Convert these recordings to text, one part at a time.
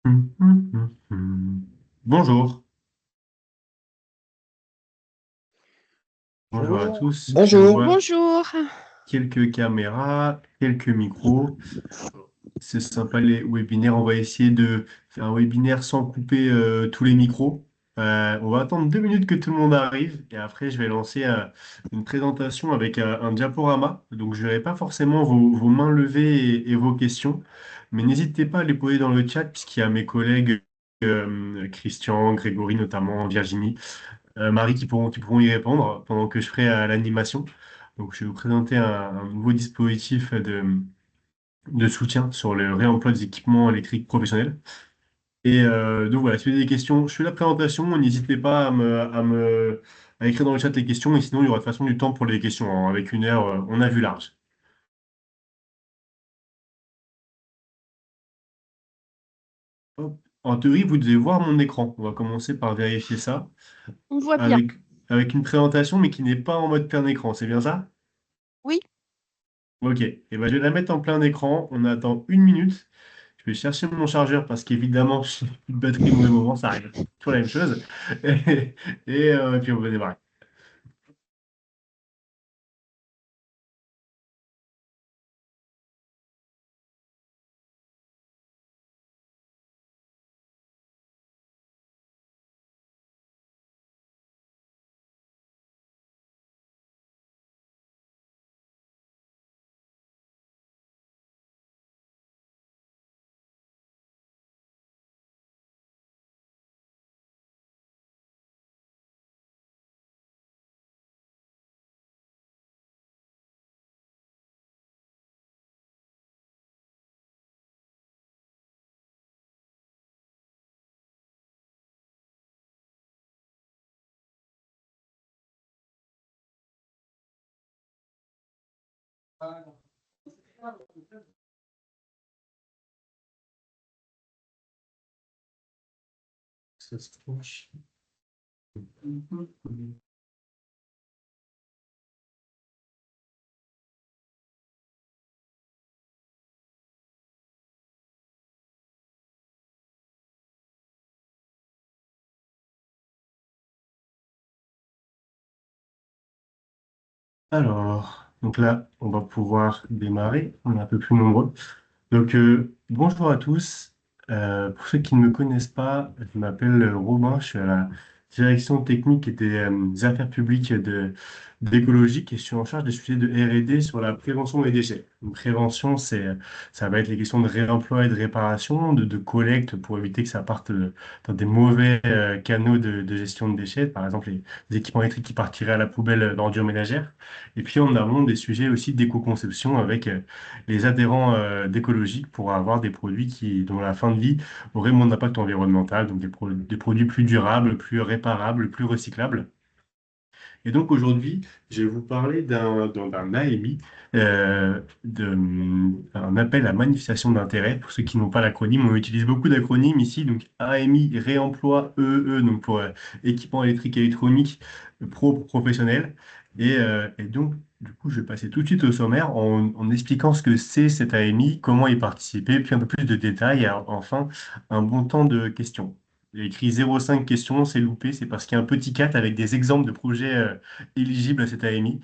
Hum, hum, Bonjour, bonjour à Bonjour. tous. Je Bonjour. vois Bonjour. quelques caméras, quelques micros. C'est sympa les webinaires. On va essayer de faire un webinaire sans couper tous les micros. On va attendre 2 minutes que tout le monde arrive et après je vais lancer une présentation avec un diaporama. Donc je ne verrai pas forcément vos mains levées et vos questions, mais n'hésitez pas à les poser dans le chat puisqu'il y a mes collègues Christian, Grégory notamment, Virginie. Marie qui pourront y répondre pendant que je ferai l'animation. Donc, je vais vous présenter un nouveau dispositif de soutien sur le réemploi des équipements électriques professionnels. Et donc voilà, si vous avez des questions, je fais la présentation. N'hésitez pas à écrire dans le chat les questions, et sinon il y aura de toute façon du temps pour les questions, hein. Avec 1 heure, on a vu large. Hop. En théorie, vous devez voir mon écran. On va commencer par vérifier ça On voit bien. avec, avec une présentation, mais qui n'est pas en mode plein écran. C'est bien ça? Oui, Ok, et ben, je vais la mettre en plein écran. On attend 1 minute. Je vais chercher mon chargeur parce qu'évidemment, si j'ai plus de batterie au mauvais moment, ça arrive. Toujours la même chose. Et puis on va démarrer. Ça se tranche. Alors, donc là, on va pouvoir démarrer. On est un peu plus nombreux. Donc, bonjour à tous. Pour ceux qui ne me connaissent pas, je m'appelle Robin, je suis à la direction technique et des affaires publiques d'Écologique et je suis en charge des sujets de R&D sur la prévention des déchets. Une prévention, ça va être les questions de réemploi et de réparation, de collecte pour éviter que ça parte dans des mauvais canaux de gestion de déchets, par exemple les équipements électriques qui partiraient à la poubelle d'ordures ménagères. Et puis en amont, des sujets aussi d'éco-conception avec les adhérents d'écologique pour avoir des produits dont la fin de vie aurait moins d'impact environnemental, donc des produits plus durables, plus réparables, plus recyclables. Et donc aujourd'hui, je vais vous parler d'un AMI, un appel à manifestation d'intérêt. Pour ceux qui n'ont pas l'acronyme, on utilise beaucoup d'acronymes ici. Donc AMI réemploi EE, donc pour équipement électrique et électronique professionnel. Et donc, du coup, je vais passer tout de suite au sommaire en expliquant ce que c'est cet AMI, comment y participer, puis un peu plus de détails, et enfin un bon temps de questions. J'ai écrit 0,5 questions, c'est loupé, c'est parce qu'il y a un petit 4 avec des exemples de projets éligibles à cet AMI.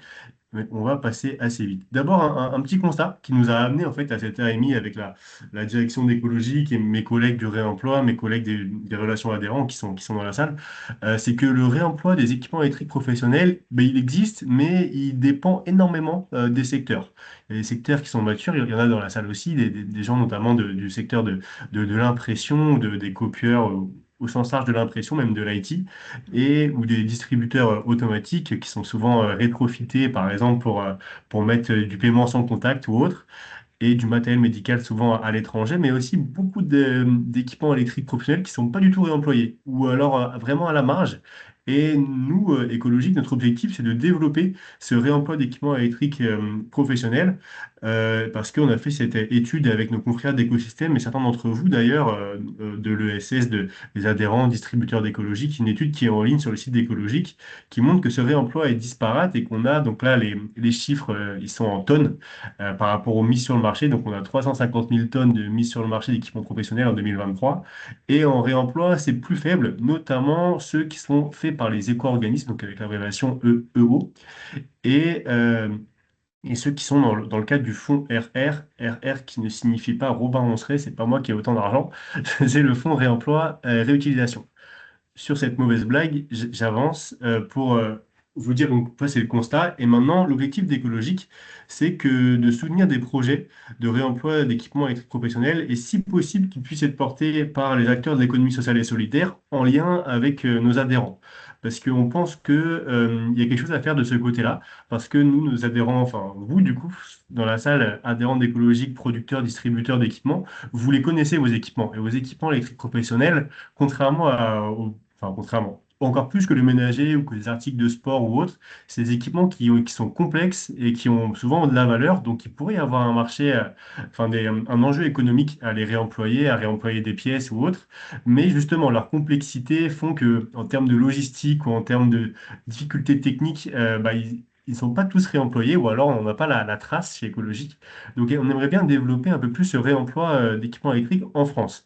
Mais on va passer assez vite. D'abord, un petit constat qui nous a amené en fait à cet AMI avec la direction d'écologie et mes collègues du réemploi, mes collègues des relations adhérents qui sont dans la salle, c'est que le réemploi des équipements électriques professionnels, ben, il existe, mais il dépend énormément des secteurs. Il y a des secteurs qui sont matures, il y en a dans la salle aussi, des gens notamment du secteur de l'impression, des copieurs au sens large de l'impression, même de l'IT ou des distributeurs automatiques qui sont souvent rétrofités, par exemple, pour mettre du paiement sans contact ou autre, et du matériel médical souvent à l'étranger, mais aussi beaucoup d'équipements électriques professionnels qui ne sont pas du tout réemployés, ou alors vraiment à la marge. Et nous, écologique, notre objectif, c'est de développer ce réemploi d'équipements électriques professionnels, parce qu'on a fait cette étude avec nos confrères d'écosystème et certains d'entre vous d'ailleurs, de l'ESS, des adhérents, distributeurs d'écologique, une étude qui est en ligne sur le site d'écologique, qui montre que ce réemploi est disparate et qu'on a, donc là, les chiffres, ils sont en tonnes par rapport aux mises sur le marché. Donc on a 350 000 tonnes de mises sur le marché d'équipements professionnels en 2023. Et en réemploi, c'est plus faible, notamment ceux qui sont faits par les éco-organismes, donc avec l'abréviation EEO, et, euh, et ceux qui sont dans le cadre du fonds RR qui ne signifie pas Robin Ronceret, c'est pas moi qui ai autant d'argent, c'est le fonds réemploi réutilisation. Sur cette mauvaise blague, j'avance pour vous dire, donc, ça c'est le constat. Et maintenant, l'objectif d'écologique, c'est que de soutenir des projets de réemploi d'équipements électriques professionnels et si possible qu'ils puissent être portés par les acteurs de l'économie sociale et solidaire en lien avec nos adhérents. Parce qu'on pense que, il y a quelque chose à faire de ce côté-là, parce que nous, nos adhérents, enfin vous du coup, dans la salle, adhérents d'écologique, producteurs, distributeurs d'équipements, vous les connaissez vos équipements. Et vos équipements électriques professionnels, contrairement, encore plus que le ménager ou que les articles de sport ou autres, c'est des équipements qui sont complexes et qui ont souvent de la valeur, donc il pourrait y avoir un marché, un enjeu économique à les réemployer, à réemployer des pièces ou autres, mais justement leur complexité font que, en termes de logistique ou en termes de difficultés techniques, ils ne sont pas tous réemployés ou alors on n'a pas la trace chez Écologique. Donc on aimerait bien développer un peu plus ce réemploi d'équipements électriques en France.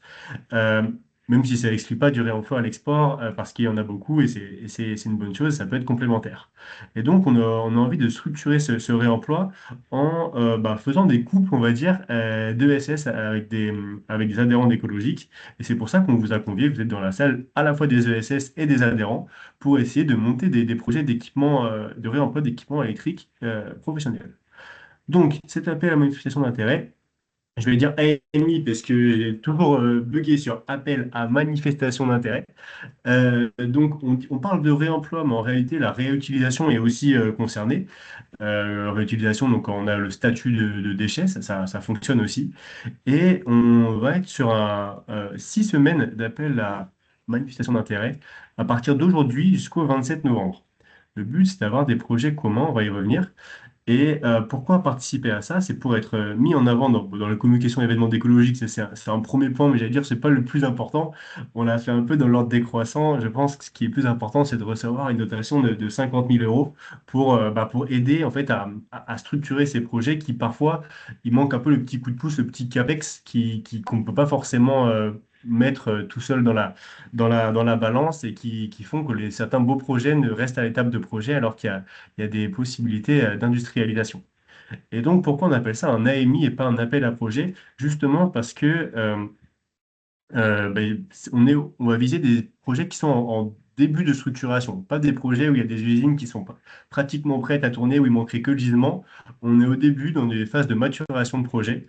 Euh, Même si ça n'exclut pas du réemploi à l'export, parce qu'il y en a beaucoup et c'est une bonne chose, ça peut être complémentaire. Et donc, on a envie de structurer ce réemploi en faisant des couples, on va dire, d'ESS avec des adhérents d'écologique. Et c'est pour ça qu'on vous a convié, vous êtes dans la salle à la fois des ESS et des adhérents, pour essayer de monter des projets d'équipement, de réemploi d'équipements électriques professionnels. Donc, cet appel à manifestation d'intérêt, je vais dire AMI parce que j'ai toujours bugué sur appel à manifestation d'intérêt. Donc, on parle de réemploi, mais en réalité, la réutilisation est aussi concernée. Réutilisation, donc quand on a le statut de déchet, ça fonctionne aussi. Et on va être sur 6 semaines d'appel à manifestation d'intérêt à partir d'aujourd'hui jusqu'au 27 novembre. Le but, c'est d'avoir des projets communs, on va y revenir, et pourquoi participer à ça? C'est pour être mis en avant dans la communication événements écologiques. C'est un premier point, mais j'allais dire, c'est pas le plus important. On l'a fait un peu dans l'ordre décroissant. Je pense que ce qui est plus important, c'est de recevoir une dotation de 50 000 euros pour aider en fait à structurer ces projets qui parfois, il manque un peu le petit coup de pouce, le petit capex qu'on ne peut pas forcément mettre tout seul dans la balance et qui font que certains beaux projets ne restent à l'étape de projet alors qu'il y a des possibilités d'industrialisation. Et donc, pourquoi on appelle ça un AMI et pas un appel à projet? Justement parce que on va viser des projets qui sont en début de structuration, pas des projets où il y a des usines qui sont pratiquement prêtes à tourner, où il manquerait que le gisement. On est au début dans des phases de maturation de projet.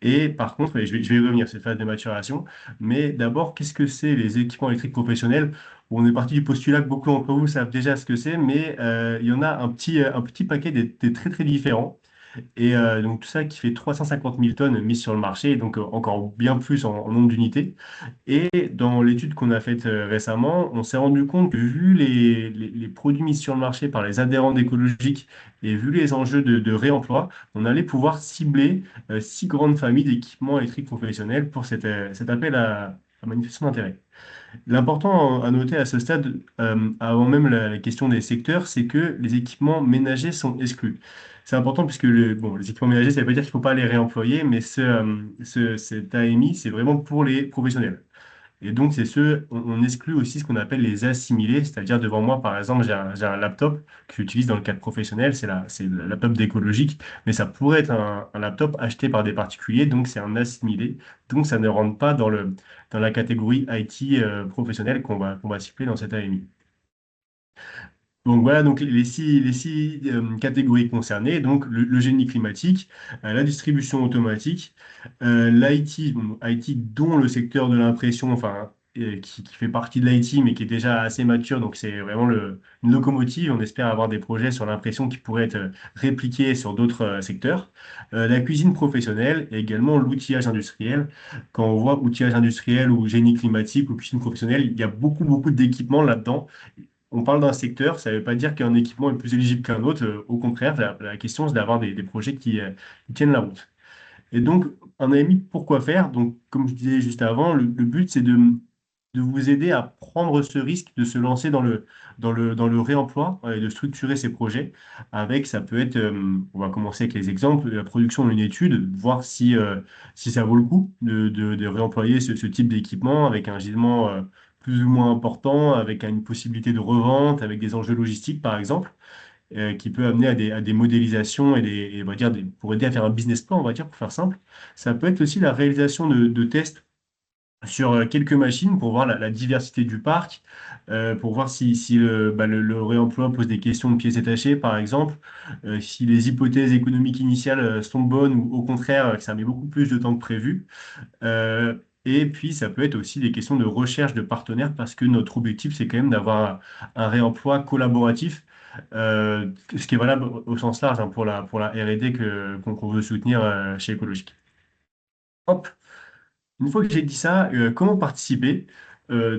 Et par contre, et je vais y revenir, cette phase de maturation, mais d'abord, qu'est-ce que c'est les équipements électriques professionnels? On est parti du postulat que beaucoup d'entre vous savent déjà ce que c'est, mais il y en a un petit paquet des très très différents. Et donc tout ça qui fait 350 000 tonnes mises sur le marché, et donc encore bien plus en nombre d'unités. Et dans l'étude qu'on a faite récemment, on s'est rendu compte que vu les produits mis sur le marché par les adhérents d'écologique et vu les enjeux de réemploi, on allait pouvoir cibler 6 grandes familles d'équipements électriques professionnels pour cet appel à manifestation d'intérêt. L'important à noter à ce stade, avant même la question des secteurs, c'est que les équipements ménagers sont exclus. C'est important puisque les équipements ménagers, ça ne veut pas dire qu'il ne faut pas les réemployer, mais cet AMI, c'est vraiment pour les professionnels. Et donc, on exclut aussi ce qu'on appelle les assimilés, c'est-à-dire devant moi, par exemple, j'ai un laptop que j'utilise dans le cadre professionnel, c'est le laptop d'écologique, mais ça pourrait être un laptop acheté par des particuliers, donc c'est un assimilé, donc ça ne rentre pas dans la catégorie IT professionnelle qu'on va cibler dans cette AMI. Donc voilà, donc les six catégories concernées, donc le génie climatique, la distribution automatique, l'IT, bon, IT dont le secteur de l'impression, enfin, qui fait partie de l'IT, mais qui est déjà assez mature, donc c'est vraiment une locomotive. On espère avoir des projets sur l'impression qui pourraient être répliqués sur d'autres secteurs. La cuisine professionnelle et également l'outillage industriel. Quand on voit outillage industriel ou génie climatique ou cuisine professionnelle, il y a beaucoup, beaucoup d'équipements là-dedans on parle d'un secteur, ça ne veut pas dire qu'un équipement est plus éligible qu'un autre. Au contraire, la question, c'est d'avoir des projets qui tiennent la route. Et donc, un AMI, pourquoi faire? Donc, comme je disais juste avant, le but, c'est de vous aider à prendre ce risque de se lancer dans le réemploi et de structurer ces projets avec, ça peut être, on va commencer avec les exemples, la production d'une étude, voir si ça vaut le coup de réemployer ce type d'équipement avec un gisement plus ou moins important, avec une possibilité de revente, avec des enjeux logistiques, par exemple qui peut amener à des modélisations et on va dire pour aider à faire un business plan, on va dire, pour faire simple. Ça peut être aussi la réalisation de tests sur quelques machines pour voir la diversité du parc, pour voir si le réemploi pose des questions de pièces détachées, par exemple, si les hypothèses économiques initiales sont bonnes ou au contraire que ça met beaucoup plus de temps que prévu. Euh, et puis, ça peut être aussi des questions de recherche de partenaires parce que notre objectif, c'est quand même d'avoir un réemploi collaboratif, ce qui est valable au sens large hein, pour la R&D qu'on veut soutenir chez Écologique. Hop, une fois que j'ai dit ça, comment participer?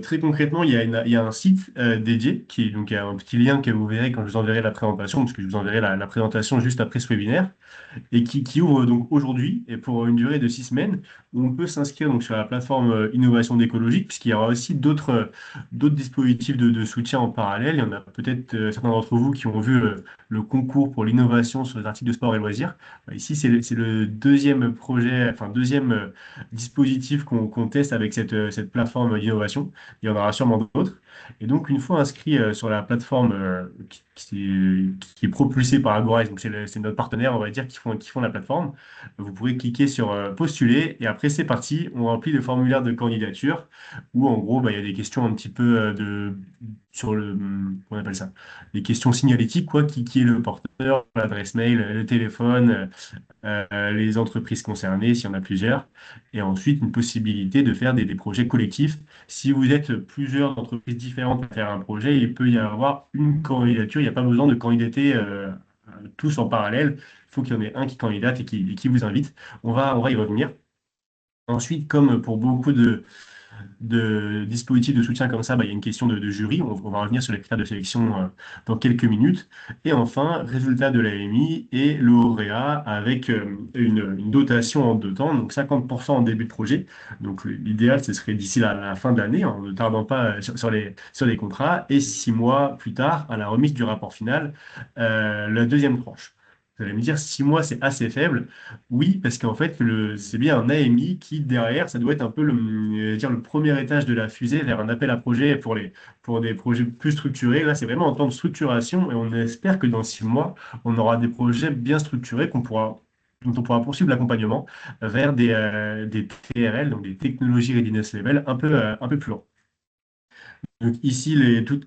Très concrètement, il y a un site dédié donc il y a un petit lien que vous verrez quand je vous enverrai la présentation, parce que je vous enverrai la présentation juste après ce webinaire et qui ouvre donc aujourd'hui et pour une durée de 6 semaines où on peut s'inscrire donc sur la plateforme Innovation d'écologie puisqu'il y aura aussi d'autres dispositifs de soutien en parallèle. Il y en a peut-être certains d'entre vous qui ont vu le concours pour l'innovation sur les articles de sport et loisirs. Ici, c'est le deuxième projet, enfin deuxième dispositif qu'on teste avec cette plateforme d'innovation. Il y en aura sûrement d'autres. Et donc, une fois inscrit sur la plateforme qui est propulsée par Agorize, donc c'est notre partenaire, on va dire, qui font la plateforme, vous pourrez cliquer sur postuler et après, c'est parti. On remplit le formulaire de candidature où, en gros, il y a des questions un petit peu sur on appelle ça, des questions signalétiques, quoi, qui est le porteur, l'adresse mail, le téléphone, les entreprises concernées, s'il y en a plusieurs, et ensuite une possibilité de faire des projets collectifs. Si vous êtes plusieurs entreprises différentes à faire un projet, il peut y avoir une candidature, il n'y a pas besoin de candidater tous en parallèle. Il faut qu'il y en ait un qui candidate et qui vous invite. On va y revenir. Ensuite, comme pour beaucoup de dispositifs de soutien comme ça, il y a une question de jury. On va revenir sur les critères de sélection dans quelques minutes. Et enfin, résultat de l'AMI et lauréat avec une dotation en 2 temps, donc 50% en début de projet. Donc l'idéal, ce serait d'ici la fin de l'année, en ne tardant pas sur les contrats, et 6 mois plus tard, à la remise du rapport final, la deuxième tranche. Vous allez me dire, 6 mois, c'est assez faible. Oui, parce qu'en fait, c'est bien un AMI qui, derrière, ça doit être un peu le premier étage de la fusée vers un appel à projet pour des projets plus structurés. Là, c'est vraiment en temps de structuration et on espère que dans 6 mois, on aura des projets bien structurés dont on pourra poursuivre l'accompagnement vers des TRL, donc des Technology Readiness Level, un peu plus loin. Donc ici,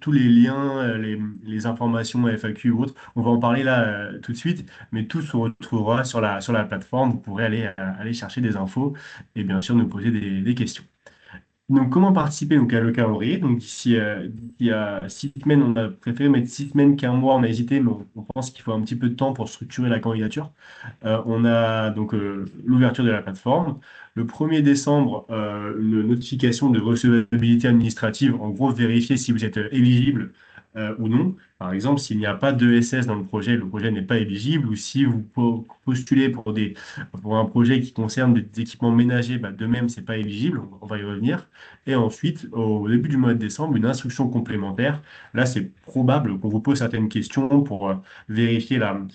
tous les liens, les informations FAQ ou autres, on va en parler là tout de suite, mais tout se retrouvera sur la plateforme. Vous pourrez aller chercher des infos et bien sûr nous poser des questions. Donc, comment participer donc, à le calendrier? Donc, d'ici à 6 semaines, on a préféré mettre 6 semaines qu'un mois, on a hésité, mais on pense qu'il faut un petit peu de temps pour structurer la candidature. On a donc l'ouverture de la plateforme. Le 1er décembre, une notification de recevabilité administrative, en gros, vérifier si vous êtes éligible ou non. Par exemple, s'il n'y a pas d'ESS dans le projet n'est pas éligible, ou si vous postulez pour un projet qui concerne des équipements ménagers, de même, c'est pas éligible, on va y revenir. Et ensuite, au début du mois de décembre, une instruction complémentaire. Là, c'est probable qu'on vous pose certaines questions pour vérifier on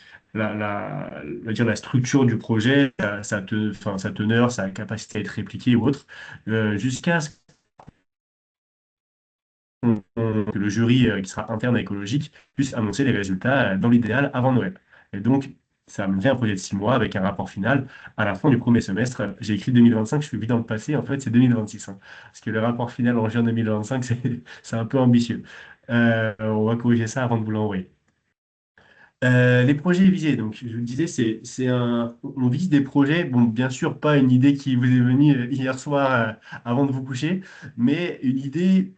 va dire la structure du projet, enfin, sa teneur, sa capacité à être répliquée ou autre, jusqu'à ce que le jury qui sera interne à écologique puisse annoncer les résultats dans l'idéal avant Noël. Et donc, ça me fait un projet de 6 mois avec un rapport final à la fin du premier semestre. J'ai écrit 2025, je suis vite dans le passé, en fait, c'est 2026. Parce que le rapport final en juin 2025, c'est un peu ambitieux. On va corriger ça avant de vous l'envoyer. Les projets visés, donc je vous le disais, on vise des projets, bon, bien sûr, pas une idée qui vous est venue hier soir avant de vous coucher, mais une idée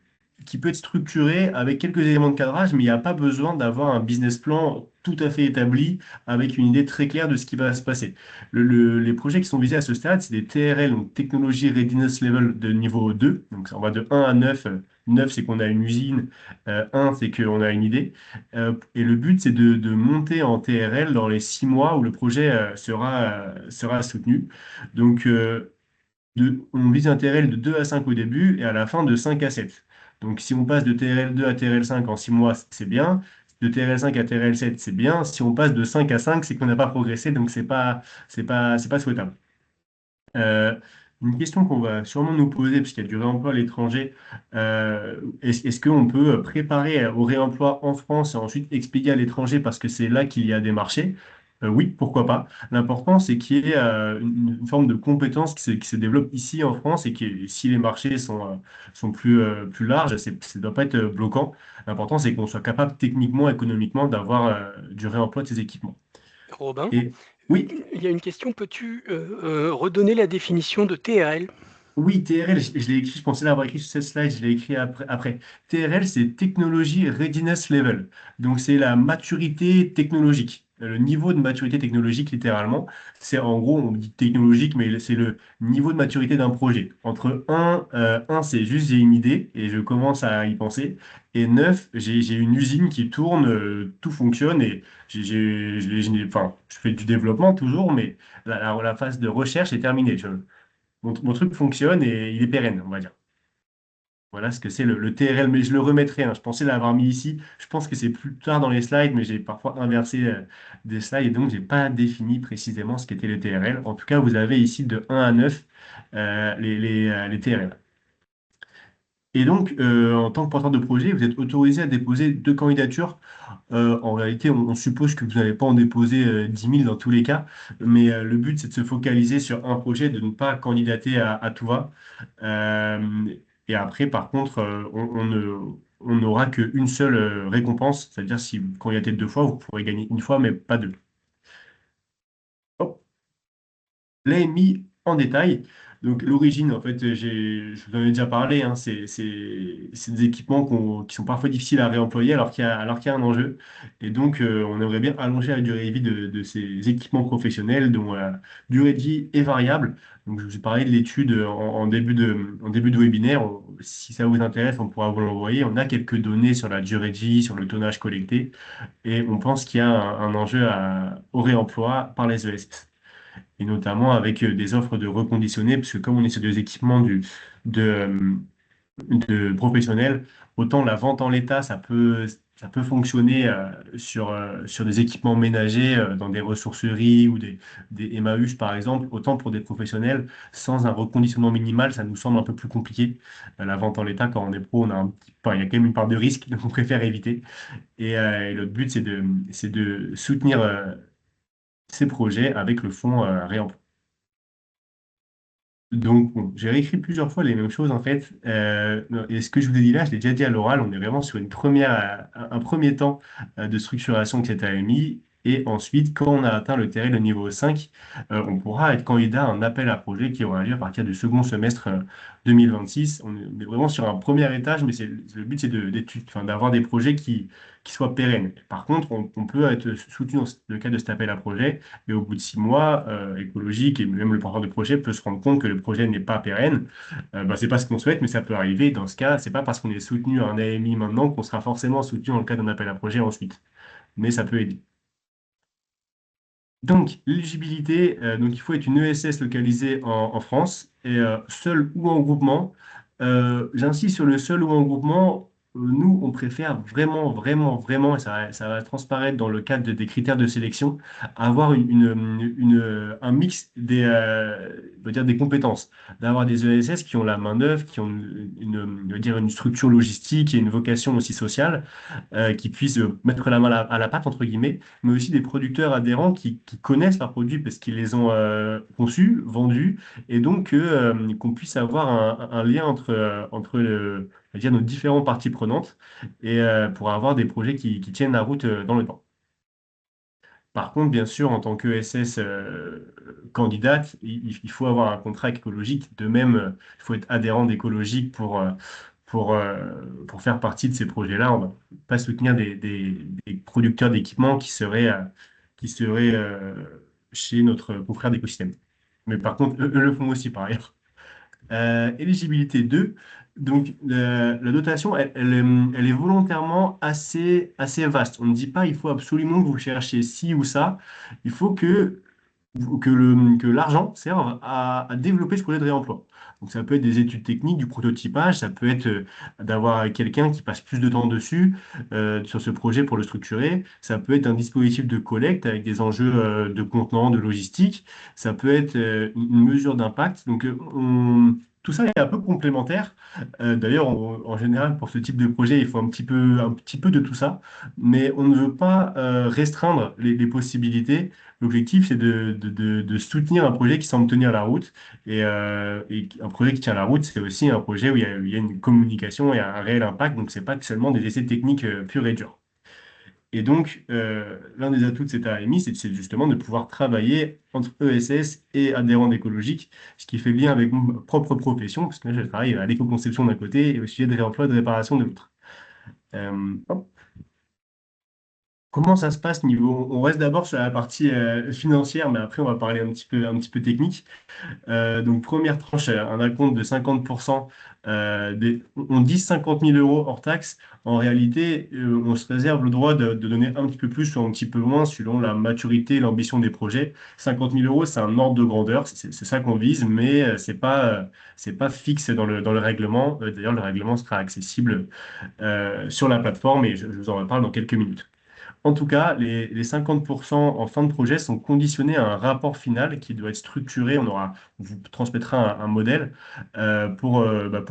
qui peut être structurée avec quelques éléments de cadrage, mais il n'y a pas besoin d'avoir un business plan tout à fait établi avec une idée très claire de ce qui va se passer. Les projets qui sont visés à ce stade, c'est des TRL, donc Technology Readiness Level de niveau 2, donc on va de 1 à 9 9, c'est qu'on a une usine. 1, c'est qu'on a une idée. Et le but, c'est de monter en TRL dans les 6 mois où le projet sera soutenu. Donc, on vise un TRL de 2 à 5 au début et à la fin de 5 à 7. Donc, si on passe de TRL 2 à TRL 5 en 6 mois, c'est bien. De TRL 5 à TRL 7, c'est bien. Si on passe de 5 à 5, c'est qu'on n'a pas progressé, donc c'est pas souhaitable. Euh, une question qu'on va sûrement nous poser, puisqu'il y a du réemploi à l'étranger, est-ce qu'on peut préparer au réemploi en France et ensuite expédier à l'étranger parce que c'est là qu'il y a des marchés? Oui, pourquoi pas. L'important, c'est qu'il y ait une forme de compétence qui se développe ici en France et que si les marchés sont plus larges, ça ne doit pas être bloquant. L'important, c'est qu'on soit capable techniquement, économiquement, d'avoir du réemploi de ces équipements. Robin, Et oui. il y a une question, peux-tu redonner la définition de TRL? Oui, TRL, je l'ai écrit, je pensais l'avoir écrit sur cette slide, je l'ai écrit après. TRL, c'est Technology Readiness Level. Donc, c'est la maturité technologique. Le niveau de maturité technologique, littéralement, c'est en gros, on dit technologique, mais c'est le niveau de maturité d'un projet. Entre un, c'est juste j'ai une idée et je commence à y penser. Et 9, j'ai une usine qui tourne, tout fonctionne et enfin, je fais du développement toujours, mais la phase de recherche est terminée. Mon truc fonctionne et il est pérenne, on va dire. Voilà ce que c'est le TRL, mais je le remettrai, hein. Je pensais l'avoir mis ici. Je pense que c'est plus tard dans les slides, mais j'ai parfois inversé des slides et donc j'ai pas défini précisément ce qu'était le TRL. En tout cas, vous avez ici de 1 à 9 les TRL. Et donc, en tant que porteur de projet, vous êtes autorisé à déposer 2 candidatures. En réalité, on suppose que vous n'allez pas en déposer 10 000 dans tous les cas, mais le but, c'est de se focaliser sur un projet, de ne pas candidater à tout va. Euh, et après, par contre, on n'aura qu'une seule récompense, c'est-à-dire si vous candidatez 2 fois, vous pourrez gagner une fois, mais pas deux. Hop, l'ai mis en détail. Donc l'origine, en fait, je vous en ai déjà parlé, hein, c'est des équipements qui sont parfois difficiles à réemployer alors qu'il y a un enjeu. Et donc on aimerait bien allonger la durée de vie de ces équipements professionnels dont la durée de vie est variable. Donc je vous ai parlé de l'étude en début de webinaire. Si ça vous intéresse, on pourra vous l'envoyer. On a quelques données sur la durée de vie, sur le tonnage collecté, et on pense qu'il y a un enjeu au réemploi par les ESS et notamment avec des offres de reconditionnés, parce que comme on est sur des équipements de professionnels, autant la vente en l'état, ça peut fonctionner sur des équipements ménagers, dans des ressourceries ou des Emmaüs, par exemple, autant pour des professionnels, sans un reconditionnement minimal, ça nous semble un peu plus compliqué. La vente en l'état, quand on est pro, enfin, il y a quand même une part de risque, donc on préfère éviter. Et notre but, c'est de soutenir ces projets avec le fonds réemploi. Donc, bon, j'ai réécrit plusieurs fois les mêmes choses en fait. Et ce que je vous ai dit là, je l'ai déjà dit à l'oral. On est vraiment sur un premier temps de structuration de cette AMI. Et ensuite, quand on a atteint le terrain, le niveau 5, on pourra être candidat à un appel à projet qui aura lieu à partir du second semestre 2026. On est vraiment sur un premier étage, mais le but, c'est enfin, d'avoir des projets qui soient pérennes. Par contre, on peut être soutenu dans le cadre de cet appel à projet et au bout de 6 mois, écologique et même le porteur de projet peut se rendre compte que le projet n'est pas pérenne. C'est pas ce qu'on souhaite, mais ça peut arriver. Dans ce cas, c'est pas parce qu'on est soutenu à un AMI maintenant qu'on sera forcément soutenu dans le cadre d'un appel à projet ensuite. Mais ça peut aider. Donc, l'éligibilité, donc il faut être une ESS localisée en France et seul ou en groupement. J'insiste sur le seul ou en groupement. Nous, on préfère vraiment, vraiment, vraiment, et ça va transparaître dans le cadre des critères de sélection, avoir un mix on va dire des compétences, d'avoir des ESS qui ont la main-d'œuvre, qui ont on va dire une structure logistique et une vocation aussi sociale, qui puissent mettre la main à la pâte, entre guillemets, mais aussi des producteurs adhérents qui connaissent leurs produits parce qu'ils les ont conçus, vendus, et donc qu'on puisse avoir un lien entre on va dire, nos différentes parties prenantes et pour avoir des projets qui tiennent la route dans le temps. Par contre, bien sûr, en tant qu'ESS candidate, il faut avoir un contrat écologique. De même, il faut être adhérent d'écologique pour faire partie de ces projets-là. On ne va pas soutenir des producteurs d'équipements qui seraient chez notre confrère d'écosystème. Mais par contre, eux le font aussi par ailleurs. Éligibilité 2. Donc, la dotation, elle est volontairement assez vaste. On ne dit pas il faut absolument que vous cherchiez ci ou ça. Il faut que l'argent serve à développer ce projet de réemploi. Donc, ça peut être des études techniques, du prototypage, ça peut être d'avoir quelqu'un qui passe plus de temps dessus, sur ce projet pour le structurer. Ça peut être un dispositif de collecte avec des enjeux de contenant, de logistique. Ça peut être une mesure d'impact. Donc, tout ça est un peu complémentaire. D'ailleurs, en général, pour ce type de projet, il faut un petit peu de tout ça. Mais on ne veut pas restreindre les possibilités. L'objectif, c'est de soutenir un projet qui semble tenir la route. Et un projet qui tient la route, c'est aussi un projet où il y a une communication et un réel impact. Donc, c'est pas seulement des essais techniques purs et durs. Et donc, l'un des atouts de cet AMI, c'est justement de pouvoir travailler entre ESS et adhérents écologiques, ce qui fait lien avec ma propre profession, parce que là, je travaille à l'éco-conception d'un côté et au sujet de réemploi et de réparation de l'autre. Hop. Comment ça se passe niveau... On reste d'abord sur la partie financière, mais après, on va parler un petit peu technique. Donc, première tranche, un acompte de 50%. On dit 50 000 euros hors taxe. En réalité, on se réserve le droit de donner un petit peu plus ou un petit peu moins selon la maturité et l'ambition des projets. 50 000 euros, c'est un ordre de grandeur. C'est ça qu'on vise, mais c'est pas fixe dans le règlement. D'ailleurs, le règlement sera accessible sur la plateforme et je vous en reparle dans quelques minutes. En tout cas, les 50% en fin de projet sont conditionnés à un rapport final qui doit être structuré. On vous transmettra un modèle pour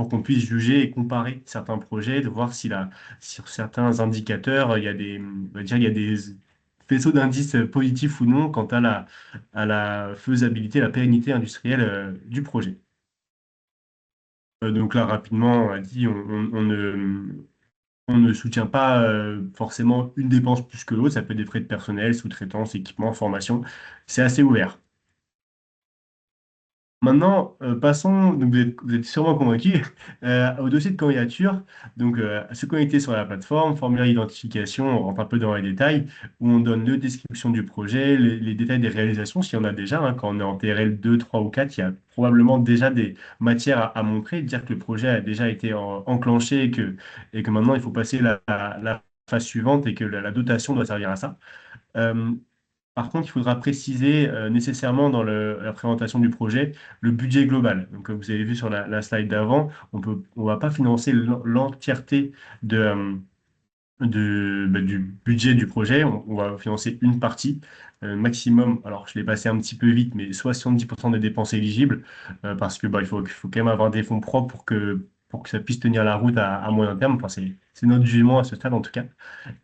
qu'on puisse juger et comparer certains projets, de voir si sur certains indicateurs, on va dire, il y a des faisceaux d'indices positifs ou non quant à la faisabilité, la pérennité industrielle du projet. Donc là, rapidement, on a dit, on ne soutient pas forcément une dépense plus que l'autre. Ça peut être des frais de personnel, sous-traitance, équipement, formation. C'est assez ouvert. Maintenant, passons, donc vous êtes sûrement convaincu, au dossier de candidature. Donc, se connecter sur la plateforme, formulaire d'identification, on rentre un peu dans les détails, où on donne le description du projet, les détails des réalisations, s'il y en a déjà. Hein. Quand on est en TRL 2, 3 ou 4, il y a probablement déjà des matières à montrer, dire que le projet a déjà été enclenché et que maintenant il faut passer la phase suivante et que la dotation doit servir à ça. Euh, Par contre, il faudra préciser nécessairement dans la présentation du projet le budget global. Donc, comme vous avez vu sur la slide d'avant, on va pas financer l'entièreté du budget du projet. On va financer une partie, maximum. Alors, je l'ai passé un petit peu vite, mais 70% des dépenses éligibles, parce que il faut quand même avoir des fonds propres pour que ça puisse tenir la route à moyen terme. Enfin, c'est notre jugement à ce stade en tout cas.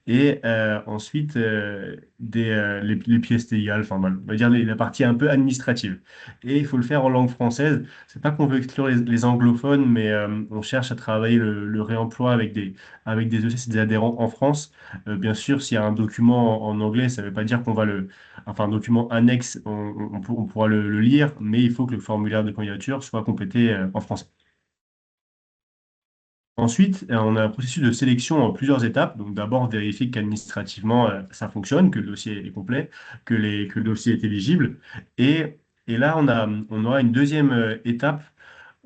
Et ensuite, les pièces légales, enfin, voilà, on va dire la partie un peu administrative. Et il faut le faire en langue française. C'est pas qu'on veut exclure les anglophones, mais on cherche à travailler le réemploi avec des EC et des adhérents en France. Bien sûr, s'il y a un document en anglais, ça ne veut pas dire qu'on va enfin, un document annexe, on pourra le lire, mais il faut que le formulaire de candidature soit complété en français. Ensuite, on a un processus de sélection en plusieurs étapes. Donc, d'abord, vérifier qu'administrativement, ça fonctionne, que le dossier est complet, que le dossier est éligible. Et là, on aura une deuxième étape,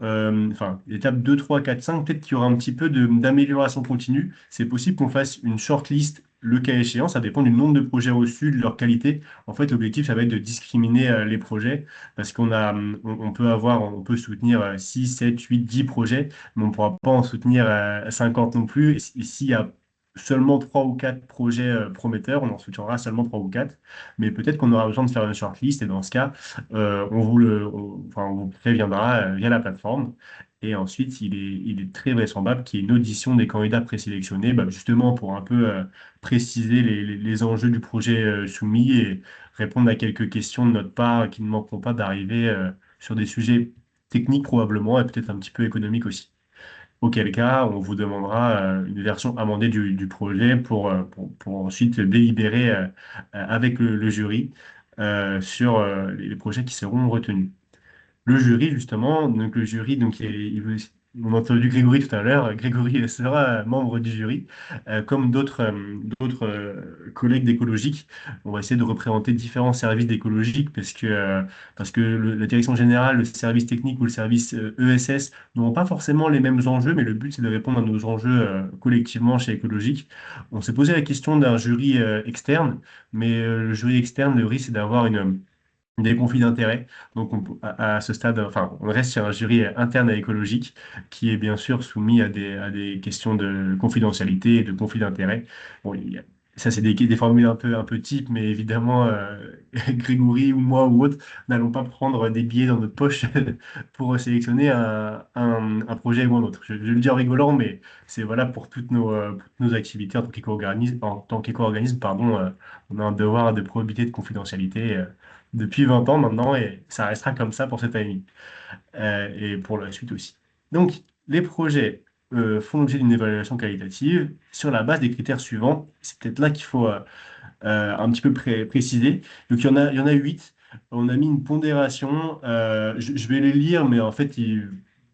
enfin, l'étape 2, 3, 4, 5, peut-être qu'il y aura un petit peu d'amélioration continue. C'est possible qu'on fasse une shortlist, le cas échéant. Ça dépend du nombre de projets reçus, de leur qualité. En fait, l'objectif, ça va être de discriminer les projets parce on peut soutenir 6, 7, 8, 10 projets, mais on ne pourra pas en soutenir 50 non plus. Et s'il y a seulement 3 ou 4 projets prometteurs, on en soutiendra seulement 3 ou 4. Mais peut-être qu'on aura besoin de faire une shortlist et dans ce cas, enfin, on vous préviendra via la plateforme. Et ensuite, il est très vraisemblable qu'il y ait une audition des candidats présélectionnés, justement pour un peu préciser les enjeux du projet soumis et répondre à quelques questions de notre part qui ne manqueront pas d'arriver sur des sujets techniques probablement et peut-être un petit peu économiques aussi. Auquel cas, on vous demandera une version amendée du projet pour ensuite délibérer avec le jury sur les projets qui seront retenus. Le jury, justement, donc le jury, donc, il veut. on a entendu Grégory tout à l'heure. Grégory sera membre du jury, comme d'autres collègues d'écologique. On va essayer de représenter différents services d'écologique parce que la direction générale, le service technique ou le service ESS n'ont pas forcément les mêmes enjeux, mais le but c'est de répondre à nos enjeux collectivement chez écologique. On s'est posé la question d'un jury externe, mais le jury externe, le risque c'est d'avoir des conflits d'intérêts. Donc, à ce stade, enfin, on reste sur un jury interne à écologique qui est bien sûr soumis à des questions de confidentialité et de conflits d'intérêts. Bon, ça, c'est des formules un peu types, mais évidemment, Grégory ou moi ou autre n'allons pas prendre des billets dans notre poche pour sélectionner un projet ou un autre. Je le dis en rigolant, mais c'est voilà pour toutes nos activités en tant qu'éco-organisme, pardon, on a un devoir de probité de confidentialité. Depuis 20 ans maintenant et ça restera comme ça pour cette année et pour la suite aussi. Donc, les projets font l'objet d'une évaluation qualitative sur la base des critères suivants. C'est peut-être là qu'il faut un petit peu préciser. Donc, il y en a 8. On a mis une pondération. Je vais les lire, mais en fait,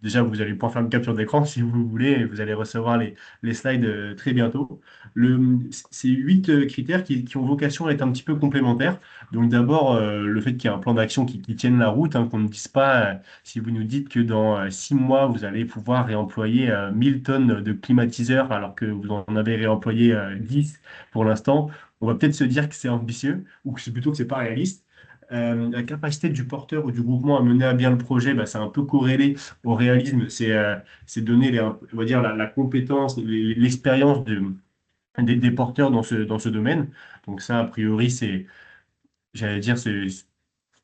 déjà, vous allez pouvoir faire une capture d'écran si vous voulez, et vous allez recevoir les slides très bientôt. C'est 8 critères qui ont vocation à être un petit peu complémentaires. Donc, d'abord, le fait qu'il y ait un plan d'action qui tienne la route, hein, qu'on ne dise pas, si vous nous dites que dans 6 mois, vous allez pouvoir réemployer 1000 tonnes de climatiseurs alors que vous en avez réemployé 10 pour l'instant, on va peut-être se dire que c'est ambitieux ou que c'est plutôt que c'est pas réaliste. La capacité du porteur ou du groupement à mener à bien le projet, bah, c'est un peu corrélé au réalisme. C'est donner, on va dire, la compétence, l'expérience des porteurs dans ce domaine. Donc ça, a priori, j'allais dire, c'est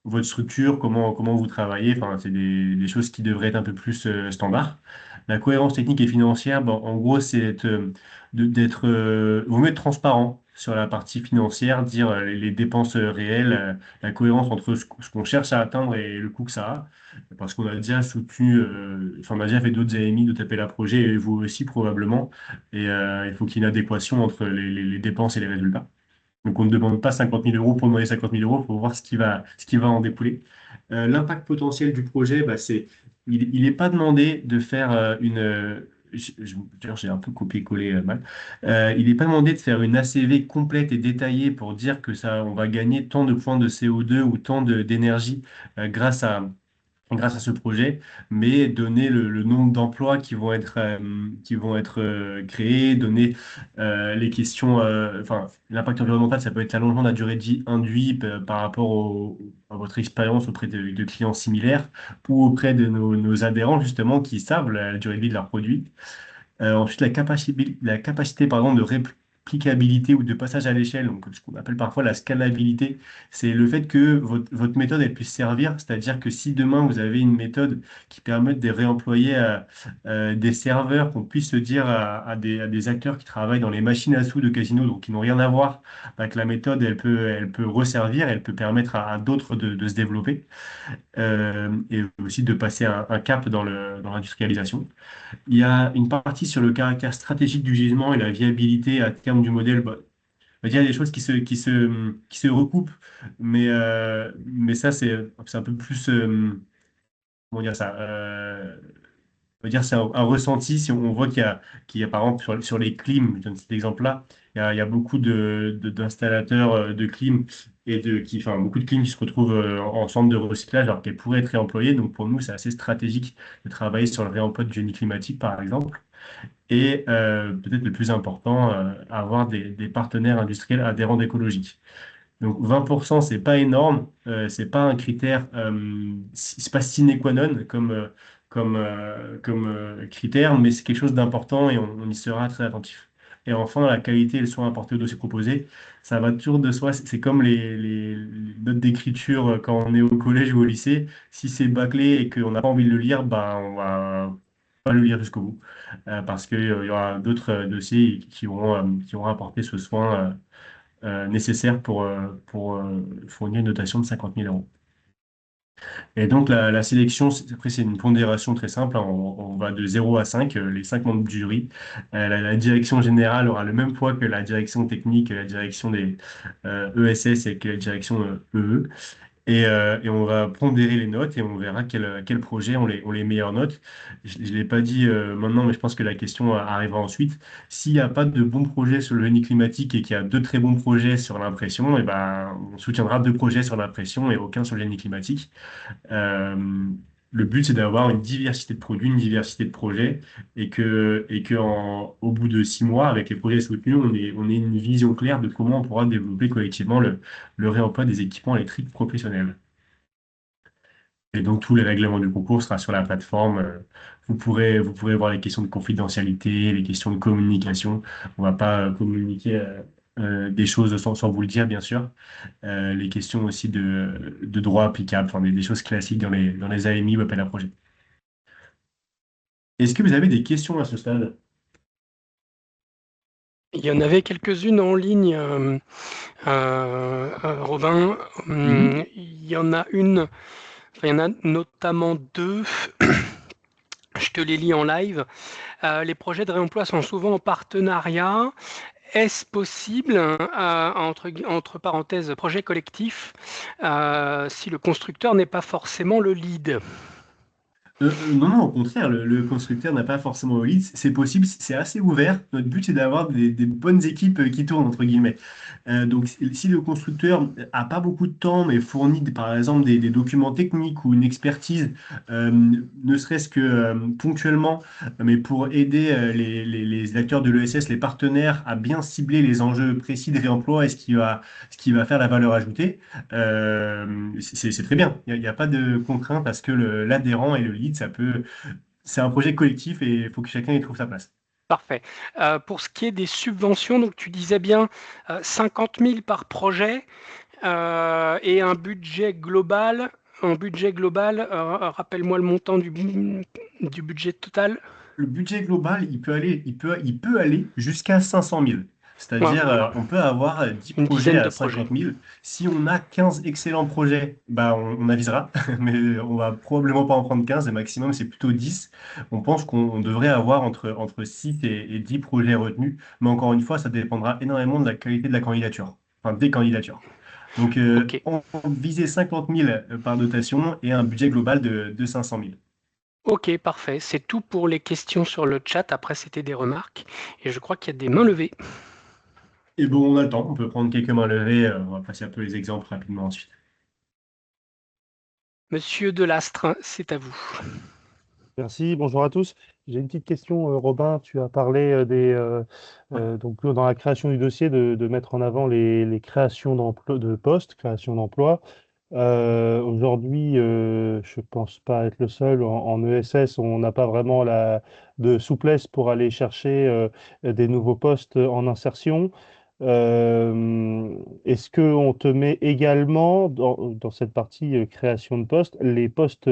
votre structure, comment vous travaillez, enfin, c'est des choses qui devraient être un peu plus standards. La cohérence technique et financière, bon, en gros, c'est vaut mieux être transparent sur la partie financière, dire les dépenses réelles, la cohérence entre ce qu'on cherche à atteindre et le coût que ça a. Parce qu'on a déjà soutenu, enfin, on a déjà fait d'autres AMI, d'autres appels à projets, et vous aussi probablement. Et il faut qu'il y ait une adéquation entre les dépenses et les résultats. Donc, on ne demande pas 50 000 euros pour demander 50 000 euros, il faut voir ce qui va en découler. L'impact potentiel du projet, bah, il n'est pas demandé de faire d'ailleurs, j'ai un peu copié-collé mal. Il n'est pas demandé de faire une ACV complète et détaillée pour dire que ça, on va gagner tant de points de CO2 ou tant d'énergie grâce à ce projet, mais donner le nombre d'emplois qui vont être créés, donner les questions, enfin, l'impact environnemental, ça peut être l'allongement de la durée de vie induit par rapport à votre expérience auprès de clients similaires ou auprès de nos adhérents, justement, qui savent la durée de vie de leurs produits. Ensuite, la capacité pardon, de réplicabilité ou de passage à l'échelle, donc ce qu'on appelle parfois la scalabilité, c'est le fait que votre méthode elle puisse servir, c'est-à-dire que si demain vous avez une méthode qui permet de réemployer des serveurs, qu'on puisse se dire à des acteurs qui travaillent dans les machines à sous de casino, donc qui n'ont rien à voir, bah, que la méthode elle peut resservir, elle peut permettre à d'autres de se développer et aussi de passer un cap dans l'industrialisation. Il y a une partie sur le caractère stratégique du gisement et la viabilité à terme du modèle. Bah, on va dire il y a des choses qui se recoupent, mais ça, c'est un peu plus, comment dire ça, on va dire c'est un ressenti. Si on voit qu'il y a par exemple sur les clims, je donne cet exemple-là, il y a beaucoup d'installateurs de clim enfin, beaucoup de clim qui se retrouvent en centre de recyclage alors qu'elles pourraient être réemployées. Donc pour nous, c'est assez stratégique de travailler sur le réemploi du génie climatique, par exemple. Et peut-être le plus important, avoir des partenaires industriels adhérents d'écologie. Donc 20%, c'est pas énorme, c'est pas un critère, c'est pas sine qua non comme critère, mais c'est quelque chose d'important et on y sera très attentif. Et enfin, la qualité et le soin apporté au dossier proposé, ça va toujours de soi. C'est comme les notes d'écriture quand on est au collège ou au lycée. Si c'est bâclé et qu'on n'a pas envie de le lire, bah, on va pas le lire jusqu'au bout. Parce qu'il y aura d'autres dossiers qui vont apporter ce soin nécessaire pour fournir une notation de 50 000 euros. Et donc la sélection, après c'est une pondération très simple, hein, on va de 0 à 5, les 5 membres du jury. La direction générale aura le même poids que la direction technique, la direction des ESS et que la direction EE. Et on va pondérer les notes et on verra quel projet ont les meilleures notes. Je ne l'ai pas dit maintenant, mais je pense que la question arrivera ensuite. S'il n'y a pas de bons projets sur le génie climatique et qu'il y a deux très bons projets sur l'impression, et ben, on soutiendra deux projets sur l'impression et aucun sur le génie climatique. Euh, le but, c'est d'avoir une diversité de produits, une diversité de projets, au bout de 6 mois, avec les projets soutenus, on ait une vision claire de comment on pourra développer collectivement le réemploi des équipements électriques professionnels. Et donc, tous les règlements du concours sera sur la plateforme. Vous pourrez voir les questions de confidentialité, les questions de communication. On va pas communiquer des choses sans vous le dire, bien sûr. Les questions aussi de droit applicable, enfin, des choses classiques dans les AMI ou appel à projet. Est-ce que vous avez des questions à ce stade? Il y en avait quelques-unes en ligne, Robin. Mhm. Il y en a une, enfin, il y en a notamment deux. Je te les lis en live. Les projets de réemploi sont souvent en partenariat. Est-ce possible, entre parenthèses, projet collectif, si le constructeur n'est pas forcément le lead? Non, non, au contraire, le constructeur n'a pas forcément le lead. C'est possible, c'est assez ouvert. Notre but, c'est d'avoir des bonnes équipes qui tournent, entre guillemets. Donc, si le constructeur a pas beaucoup de temps, mais fournit, par exemple, des documents techniques ou une expertise, euh, ne serait-ce que ponctuellement, mais pour aider les acteurs de l'ESS, les partenaires, à bien cibler les enjeux précis de réemploi et ce qui va faire la valeur ajoutée, c'est très bien. Il n'y a pas de contrainte parce que l'adhérent et le lead, c'est un projet collectif et il faut que chacun y trouve sa place. Parfait. Pour ce qui est des subventions, donc tu disais bien 50 000 par projet et un budget global. En budget global, rappelle-moi le montant du budget total. Le budget global, il peut aller jusqu'à 500 000. Ouais, C'est-à-dire, on peut avoir 10 une projets dizaine à de projets. 50 000. Si on a 15 excellents projets, bah, on avisera, mais on va probablement pas en prendre 15, et maximum, c'est plutôt 10. On pense qu'on devrait avoir entre 6 et 10 projets retenus, mais encore une fois, ça dépendra énormément de la qualité de la candidature, enfin des candidatures. Donc, Ok. on visait 50 000 par dotation et un budget global de 500 000. Ok, parfait. C'est tout pour les questions sur le chat. Après, c'était des remarques. Et je crois qu'il y a des mains levées. Et bon, on a le temps, on peut prendre quelques mains levées, on va passer un peu les exemples rapidement ensuite. Monsieur Delastre, c'est à vous. Merci, bonjour à tous. J'ai une petite question, Robin. Tu as parlé donc dans la création du dossier de mettre en avant les créations d'emplois, de postes, création d'emplois. Aujourd'hui, je pense pas être le seul. En ESS, on n'a pas vraiment de souplesse pour aller chercher des nouveaux postes en insertion. Est-ce qu'on te met également dans cette partie création de postes, les postes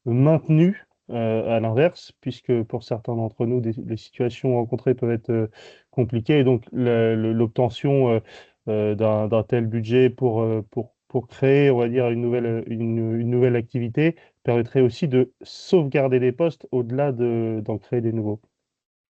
maintenus à l'inverse, puisque pour certains d'entre nous, les situations rencontrées peuvent être compliquées, et donc l'obtention d'un tel budget pour créer, on va dire, une nouvelle activité permettrait aussi de sauvegarder des postes au-delà d'en créer des nouveaux.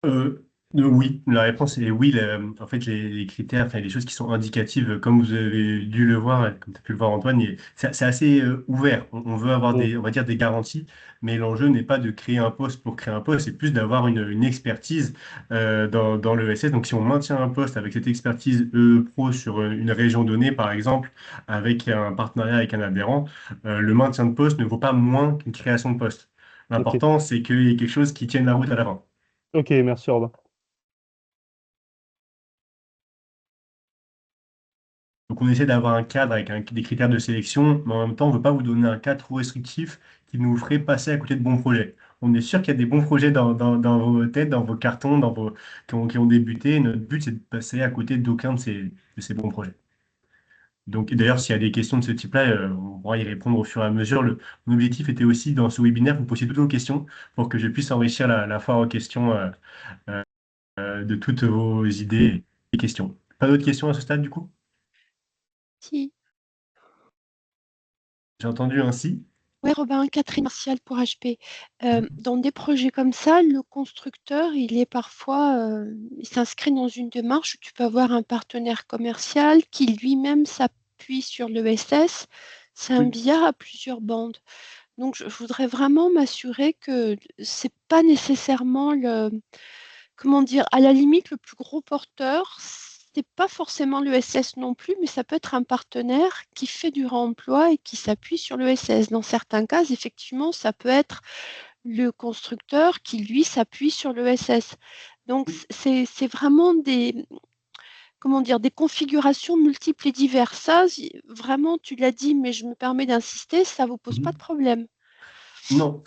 Euh, oui, la réponse est oui. En fait, les critères, enfin, les choses qui sont indicatives, comme vous avez dû le voir, comme tu as pu le voir, Antoine, c'est assez ouvert. On veut avoir Mm. on va dire des garanties, mais l'enjeu n'est pas de créer un poste pour créer un poste, c'est plus d'avoir une expertise dans le SS. Donc, si on maintient un poste avec cette expertise pro sur une région donnée, par exemple, avec un partenariat avec un adhérent, le maintien de poste ne vaut pas moins qu'une création de poste. Ok, L'important, c'est qu'il y ait quelque chose qui tienne la route à la fin. ok, merci Robin. Donc on essaie d'avoir un cadre avec des critères de sélection, mais en même temps, on ne veut pas vous donner un cadre trop restrictif qui nous ferait passer à côté de bons projets. On est sûr qu'il y a des bons projets dans vos têtes, dans vos cartons, qui ont débuté. Notre but, c'est de passer à côté d'aucun de ces bons projets. Donc, et d'ailleurs, s'il y a des questions de ce type-là, on pourra y répondre au fur et à mesure. Mon objectif était aussi, dans ce webinaire, vous posiez toutes vos questions pour que je puisse enrichir la foire aux questions de toutes vos idées et questions. Pas d'autres questions à ce stade, du coup? Si. J'ai entendu ainsi. Oui, Robin, Catherine Martial pour HP. Dans des projets comme ça, le constructeur, il est parfois, il s'inscrit dans une démarche où tu peux avoir un partenaire commercial qui lui-même s'appuie sur l'ESS C'est un Oui. billard à plusieurs bandes. Donc, je voudrais vraiment m'assurer que c'est pas nécessairement comment dire, à la limite, le plus gros porteur, c'est pas forcément l'ESS non plus, mais ça peut être un partenaire qui fait du réemploi et qui s'appuie sur l'ESS. Dans certains cas, effectivement, ça peut être le constructeur qui, lui, s'appuie sur l'ESS. Donc, c'est vraiment comment dire, des configurations multiples et diverses. Ça, vraiment, tu l'as dit, mais je me permets d'insister, ça ne vous pose pas de Mhm. problème. Non,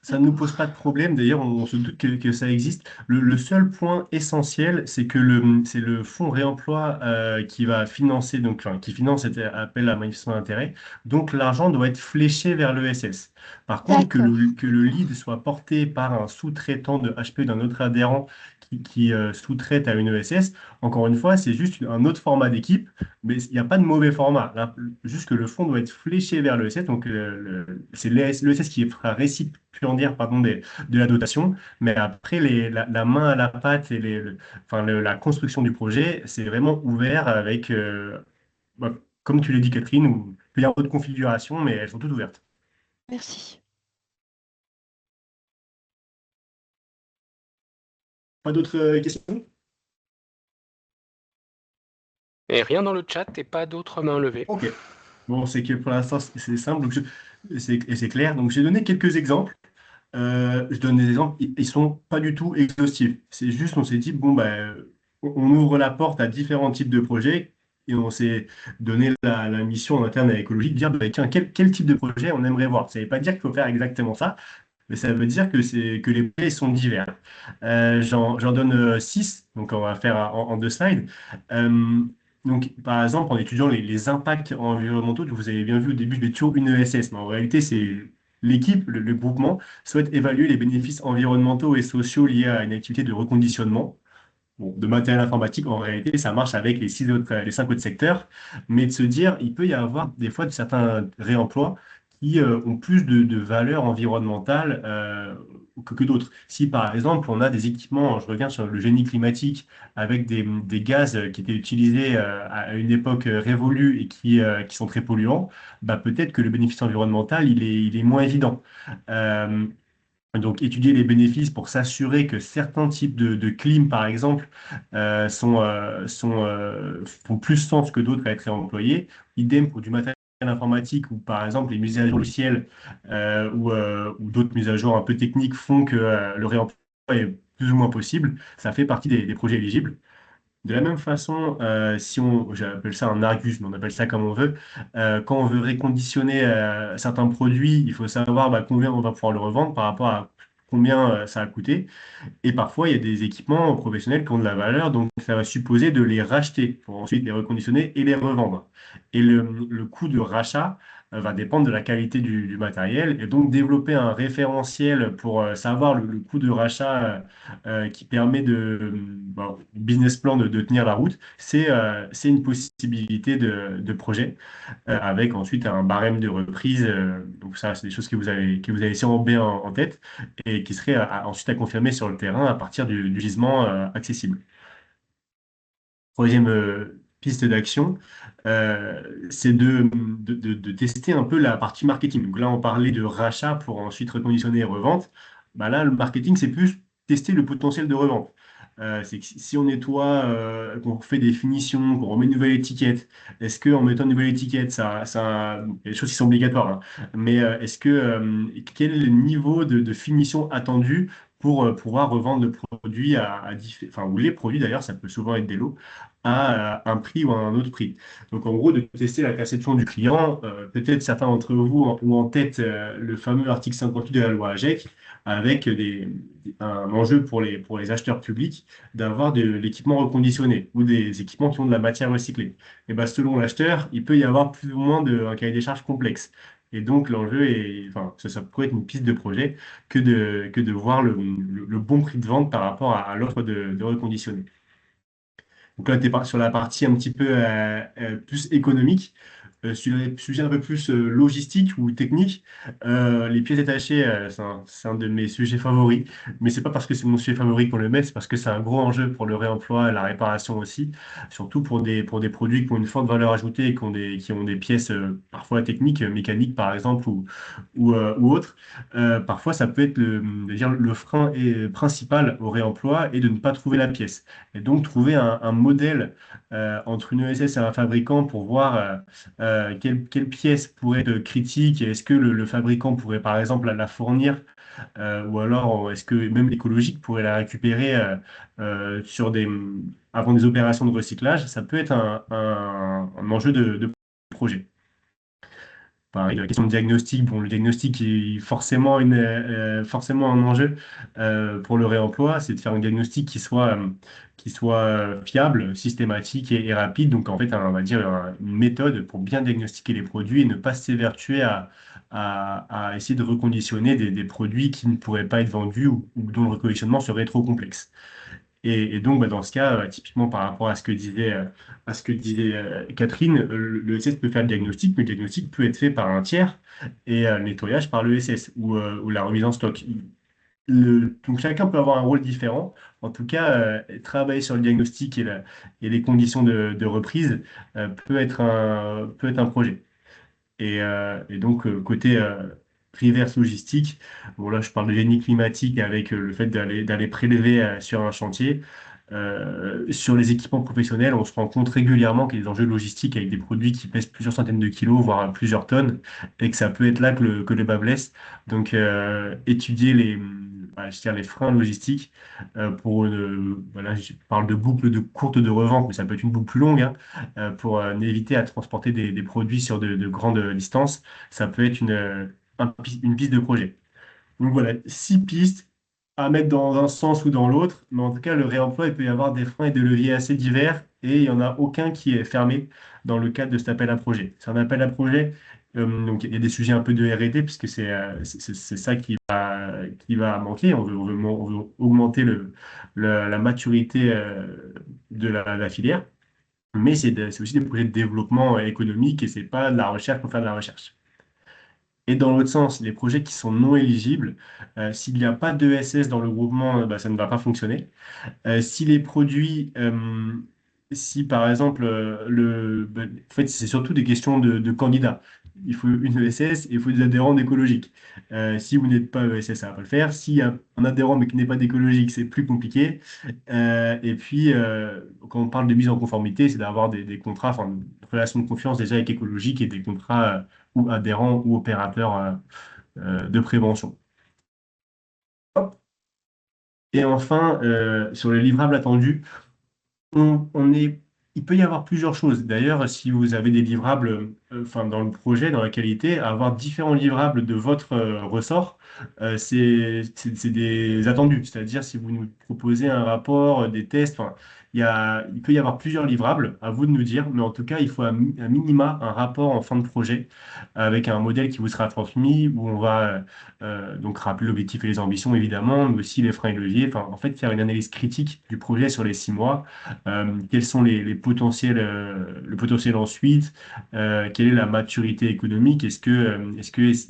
ça ne nous pose D'accord. pas de problème. D'ailleurs, on se doute que ça existe. Le seul point essentiel, c'est que c'est le fonds réemploi qui va financer, donc, enfin, qui finance cet appel à manifestation d'intérêt. Donc, l'argent doit être fléché vers l'ESS. Par contre, D'accord. que le D'accord. lead soit porté par un sous-traitant de HP d'un autre adhérent qui sous-traite à une ESS, encore une fois, c'est juste un autre format d'équipe, mais il n'y a pas de mauvais format. Là, juste que le fonds doit être fléché vers l'ESS. Donc, c'est l'ESS qui fera récipiendaire pardon, de la dotation. Mais après, la main à la pâte et enfin, la construction du projet, c'est vraiment ouvert avec, bah, comme tu l'as dit, Catherine, où il peut y avoir d'autres configurations, mais elles sont toutes ouvertes. Merci. Pas d'autres questions? Et rien dans le chat et pas d'autres mains levées. Ok. Bon, c'est que pour l'instant, c'est simple et c'est clair. Donc, j'ai donné quelques exemples. Je donne des exemples, ils sont pas du tout exhaustifs. C'est juste, on s'est dit, bon, ben, on ouvre la porte à différents types de projets et on s'est donné la mission en interne à l'écologie de dire, ben, tiens, quel type de projet on aimerait voir. Ça ne veut pas dire qu'il faut faire exactement ça, mais ça veut dire que les projets sont divers. J'en donne six, donc on va faire en deux slides. Euh, donc, par exemple, en étudiant les impacts environnementaux, vous avez bien vu au début, je vais toujours une ESS, mais en réalité, c'est l'équipe, le groupement, souhaite évaluer les bénéfices environnementaux et sociaux liés à une activité de reconditionnement. Bon, de matériel informatique, en réalité, ça marche avec les cinq autres secteurs, mais de se dire, il peut y avoir des fois de certains réemplois qui ont plus de valeur environnementale que d'autres. Si par exemple, on a des équipements, je reviens sur le génie climatique, avec des gaz qui étaient utilisés à une époque révolue et qui sont très polluants, bah, peut-être que le bénéfice environnemental, il est moins évident. Euh, donc, étudier les bénéfices pour s'assurer que certains types de clim, par exemple, font plus sens que d'autres à être réemployés. Idem pour du matériel informatique où, par exemple, les mises à jour logicielles ou d'autres mises à jour un peu techniques font que le réemploi est plus ou moins possible. Ça fait partie des projets éligibles. De la même façon, si j'appelle ça un Argus, mais on appelle ça comme on veut, quand on veut réconditionner certains produits, il faut savoir bah, combien on va pouvoir le revendre par rapport à combien ça a coûté. Et parfois, il y a des équipements professionnels qui ont de la valeur, donc ça va supposer de les racheter pour ensuite les reconditionner et les revendre. Et le coût de rachat va dépendre de la qualité du matériel. Et donc, développer un référentiel pour savoir le coût de rachat qui permet bon, business plan de tenir la route, c'est une possibilité de projet avec ensuite un barème de reprise. Donc ça, c'est des choses que vous avez sûrement bien en tête et qui seraient ensuite à confirmer sur le terrain à partir du gisement accessible. Troisième piste d'action, c'est de tester un peu la partie marketing. Donc là, on parlait de rachat pour ensuite reconditionner et revente. Bah là, le marketing, c'est plus tester le potentiel de revente. C'est que si on nettoie, qu'on fait des finitions, qu'on remet une nouvelle étiquette, est-ce qu'en mettant une nouvelle étiquette, il y a des choses qui sont obligatoires, hein, mais quel est le niveau de finition attendu pour pouvoir revendre le produit enfin, ou les produits d'ailleurs, ça peut souvent être des lots, à un prix ou à un autre prix. Donc en gros, de tester la perception du client, peut-être certains d'entre vous ont en tête le fameux article 58 de la loi AGEC, avec un enjeu pour les acheteurs publics d'avoir de l'équipement reconditionné ou des équipements qui ont de la matière recyclée. Et ben, selon l'acheteur, il peut y avoir plus ou moins un cahier des charges complexe. Et donc l'enjeu est, enfin, ça pourrait être une piste de projet que de voir le bon prix de vente par rapport à l'offre de reconditionné. Donc là, tu es sur la partie un petit peu plus économique. Sur les sujets un peu plus logistiques ou techniques, les pièces détachées, c'est un de mes sujets favoris. Mais c'est pas parce que c'est mon sujet favori qu'on le met, c'est parce que c'est un gros enjeu pour le réemploi et la réparation aussi. Surtout pour des produits qui ont une forte valeur ajoutée et qui ont des pièces parfois techniques, mécaniques par exemple, ou autres. Parfois, ça peut être le frein principal au réemploi et de ne pas trouver la pièce. Et donc, trouver un modèle entre une ESS et un fabricant pour voir quelle pièce pourrait être critique et est-ce que le fabricant pourrait par exemple la fournir ou alors est-ce que même l'écologique pourrait la récupérer avant des opérations de recyclage, ça peut être un enjeu de projet. Pareil, la question de diagnostic, bon, le diagnostic est forcément un enjeu pour le réemploi, c'est de faire un diagnostic qui soit fiable, systématique et rapide. Donc en fait, on va dire une méthode pour bien diagnostiquer les produits et ne pas s'évertuer à essayer de reconditionner des produits qui ne pourraient pas être vendus ou dont le reconditionnement serait trop complexe. Et donc, bah, dans ce cas, typiquement par rapport à ce que disait Catherine, le SS peut faire le diagnostic, mais le diagnostic peut être fait par un tiers et le nettoyage par le SS ou la remise en stock. Donc, chacun peut avoir un rôle différent. En tout cas, travailler sur le diagnostic et les conditions de reprise peut être un projet. Et donc, côté reverse logistique, bon là je parle de génie climatique avec le fait d'aller prélever sur un chantier. Sur les équipements professionnels, on se rend compte régulièrement qu'il y a des enjeux logistiques avec des produits qui pèsent plusieurs centaines de kilos, voire plusieurs tonnes, et que ça peut être là que le bât blesse. Donc, étudier je veux dire, les freins logistiques voilà, je parle de boucles de courtes de revente, mais ça peut être une boucle plus longue, hein, pour éviter à transporter des produits sur de grandes distances. Ça peut être une piste de projet. Donc voilà, 6 pistes à mettre dans un sens ou dans l'autre, mais en tout cas, le réemploi, il peut y avoir des freins et des leviers assez divers et il n'y en a aucun qui est fermé dans le cadre de cet appel à projet. C'est un appel à projet, donc il y a des sujets un peu de R&D puisque c'est ça qui va manquer. On veut augmenter la maturité de la filière, mais c'est aussi des projets de développement économique et c'est pas de la recherche pour faire de la recherche. Et dans l'autre sens, les projets qui sont non éligibles, s'il n'y a pas d'ESS dans le groupement, bah, ça ne va pas fonctionner. Si les produits, si par exemple, en fait, c'est surtout des questions de candidats. Il faut une ESS et il faut des adhérents d'écologique. Si vous n'êtes pas ESS, ça ne va pas le faire. S'il y a un adhérent mais qui n'est pas d'écologique, c'est plus compliqué. Et puis, quand on parle de mise en conformité, c'est d'avoir des contrats, enfin, une relation de confiance déjà avec écologique et des contrats ou adhérents ou opérateurs de prévention. Hop. Et enfin, sur les livrables attendus, on est, il peut y avoir plusieurs choses. D'ailleurs, si vous avez des livrables, enfin, dans le projet, dans la qualité, avoir différents livrables de votre ressort, c'est des attendus. C'est-à-dire, si vous nous proposez un rapport, des tests, enfin, il peut y avoir plusieurs livrables, à vous de nous dire, mais en tout cas, il faut un minima un rapport en fin de projet avec un modèle qui vous sera transmis, où on va donc rappeler l'objectif et les ambitions, évidemment, mais aussi les freins et leviers. Enfin, en fait, faire une analyse critique du projet sur les 6 mois. Quels sont les potentiels, le potentiel ensuite? Quelle est la maturité économique? Est-ce que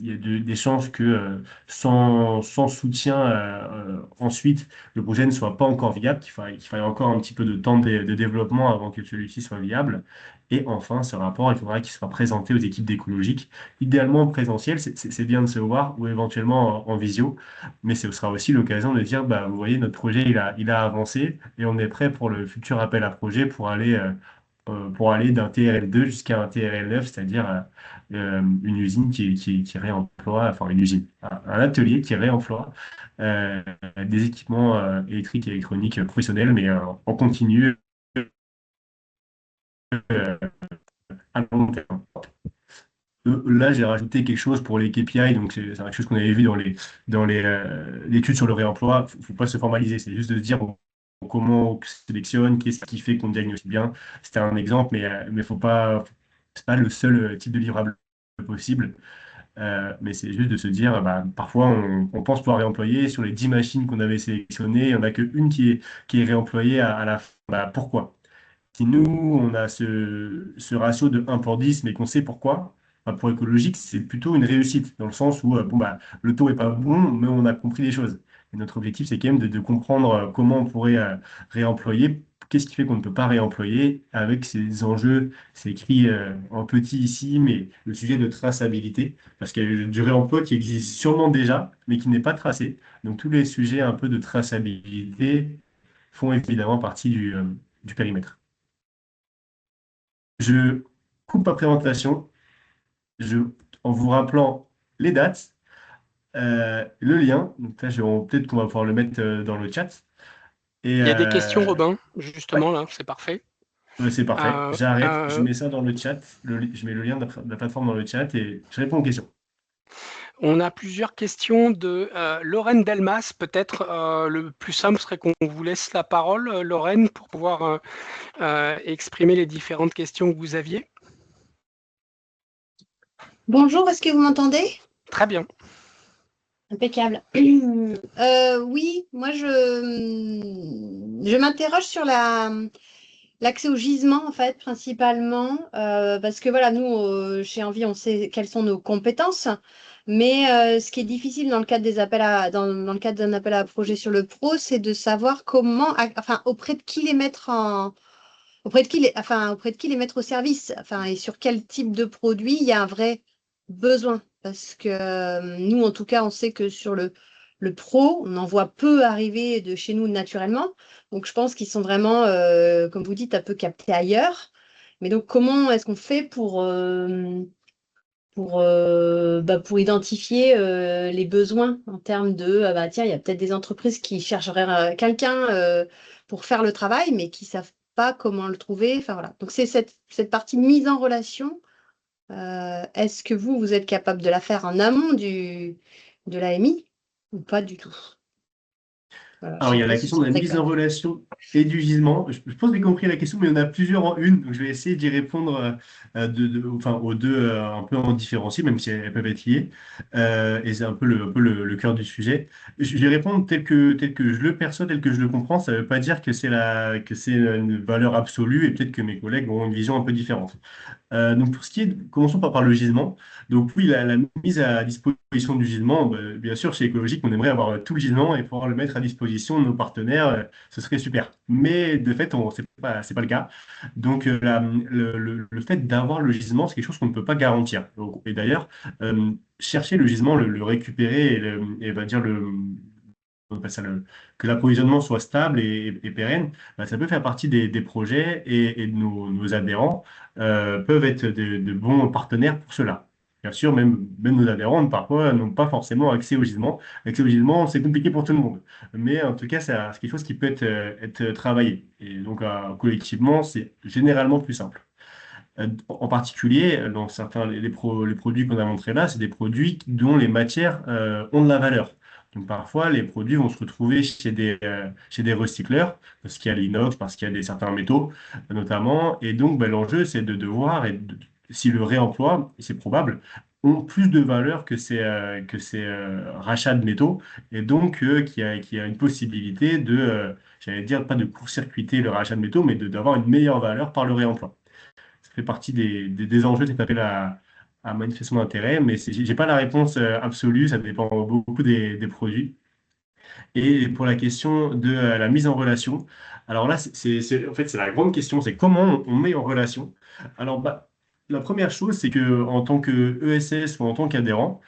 il y a des chances que sans soutien ensuite, le projet ne soit pas encore viable, qu'il faille encore un petit peu de temps de développement avant que celui-ci soit viable? Et enfin, ce rapport, il faudra qu'il soit présenté aux équipes d'écologique, idéalement en présentiel, c'est bien de se voir, ou éventuellement en visio, mais ce sera aussi l'occasion de dire, bah, vous voyez, notre projet, il a avancé et on est prêt pour le futur appel à projet pour aller d'un TRL2 jusqu'à un TRL9, c'est-à-dire une usine qui réemploie, enfin une usine, un atelier qui réemploie des équipements électriques et électroniques professionnels, mais en continu euh, à long terme. Là, j'ai rajouté quelque chose pour les KPI, donc c'est quelque chose qu'on avait vu dans l'étude sur le réemploi. Il ne faut pas se formaliser, c'est juste de se dire bon, comment on sélectionne, qu'est-ce qui fait qu'on diagnostique bien. C'était un exemple, mais faut pas, c'est pas le seul type de livrable possible. Mais c'est juste de se dire, bah, parfois on pense pouvoir réemployer sur les 10 machines qu'on avait sélectionnées, il n'y en a qu'une qui est réemployée à la fin. Bah, pourquoi? Si nous, on a ce ratio de 1 pour 10, mais qu'on sait pourquoi, bah, pour écologique, c'est plutôt une réussite, dans le sens où bon, bah, le taux est pas bon, mais on a compris les choses. Et notre objectif, c'est quand même de comprendre comment on pourrait réemployer, qu'est-ce qui fait qu'on ne peut pas réemployer avec ces enjeux, c'est écrit en petit ici, mais le sujet de traçabilité, parce qu'il y a du réemploi qui existe sûrement déjà, mais qui n'est pas tracé. Donc tous les sujets un peu de traçabilité font évidemment partie du périmètre. Je coupe ma présentation je, en vous rappelant les dates, le lien. Donc là, peut-être qu'on va pouvoir le mettre dans le chat. Et Il y a des questions, Robin, ouais, justement, là, c'est parfait. c'est parfait. Euh, J'arrête, je euh, mets ça dans le chat. Je mets le lien de la plateforme dans le chat et je réponds aux questions. on a plusieurs questions de Lorraine Delmas. Peut-être le plus simple serait qu'on vous laisse la parole, Lorraine, pour pouvoir exprimer les différentes questions que vous aviez. Bonjour, est-ce que vous m'entendez? Très bien. Impeccable. Oui, moi je m'interroge sur l'accès au gisement en fait principalement parce que voilà nous chez Envie on sait quelles sont nos compétences, mais ce qui est difficile dans le cadre des appels dans le cadre d'un appel à projet sur le pro, c'est de savoir comment enfin auprès de qui les mettre auprès de qui les mettre au service, enfin, et sur quel type de produit il y a un vrai besoin. Parce que nous, en tout cas, on sait que sur le pro, on en voit peu arriver de chez nous naturellement. Donc, je pense qu'ils sont vraiment, comme vous dites, un peu captés ailleurs. Mais donc, comment est-ce qu'on fait pour identifier les besoins en termes de, bah, tiens, il y a peut-être des entreprises qui chercheraient quelqu'un pour faire le travail, mais qui ne savent pas comment le trouver. Enfin, voilà. Donc, c'est cette partie mise en relation. Est-ce que vous êtes capable de la faire en amont de l'AMI ou pas du tout? Voilà, je Alors, ne il y sais a pas la si question de c'est la très mise en clair. relation et du gisement. Je pense que j'ai compris la question, mais il y en a plusieurs en une. Donc, je vais essayer d'y répondre enfin, aux deux un peu en différencié, même si elles peuvent être liées. Et c'est un peu le cœur du sujet. Je vais répondre tel que je le perçois, tel que je le comprends. Ça ne veut pas dire que que c'est une valeur absolue et peut-être que mes collègues auront une vision un peu différente. Donc pour ce qui est, commençons par le gisement. Donc oui, la mise à disposition du gisement, bah, bien sûr, chez Écologique, on aimerait avoir tout le gisement et pouvoir le mettre à disposition de nos partenaires, ce serait super. Mais de fait, c'est pas le cas. Donc le fait d'avoir le gisement, c'est quelque chose qu'on ne peut pas garantir. Et d'ailleurs, chercher le gisement, le récupérer et va dire on appelle ça que l'approvisionnement soit stable et pérenne, bah, ça peut faire partie des projets et nos adhérents peuvent être de bons partenaires pour cela. Bien sûr, même nos adhérents, parfois, n'ont pas forcément accès au gisement. L'accès au gisement, c'est compliqué pour tout le monde. Mais en tout cas, c'est quelque chose qui peut être travaillé. Et donc, collectivement, c'est généralement plus simple. En particulier, dans certains, les produits qu'on a montrés là, c'est des produits dont les matières ont de la valeur. Donc parfois, les produits vont se retrouver chez des recycleurs, parce qu'il y a l'inox, parce qu'il y a certains métaux, notamment. Et donc, ben, l'enjeu, c'est de voir si le réemploi, et c'est probable, ont plus de valeur que ces rachats de métaux. Et donc, qu'il y a une possibilité j'allais dire, pas de court-circuiter le rachat de métaux, mais d'avoir une meilleure valeur par le réemploi. Ça fait partie des enjeux de cet appel à manifestation d'intérêt, mais j'ai pas la réponse absolue, ça dépend beaucoup des produits. Et pour la question de la mise en relation, alors là, en fait, c'est la grande question, c'est comment on met en relation. Alors, bah, la première chose, c'est que en tant que ESS ou en tant qu'adhérent,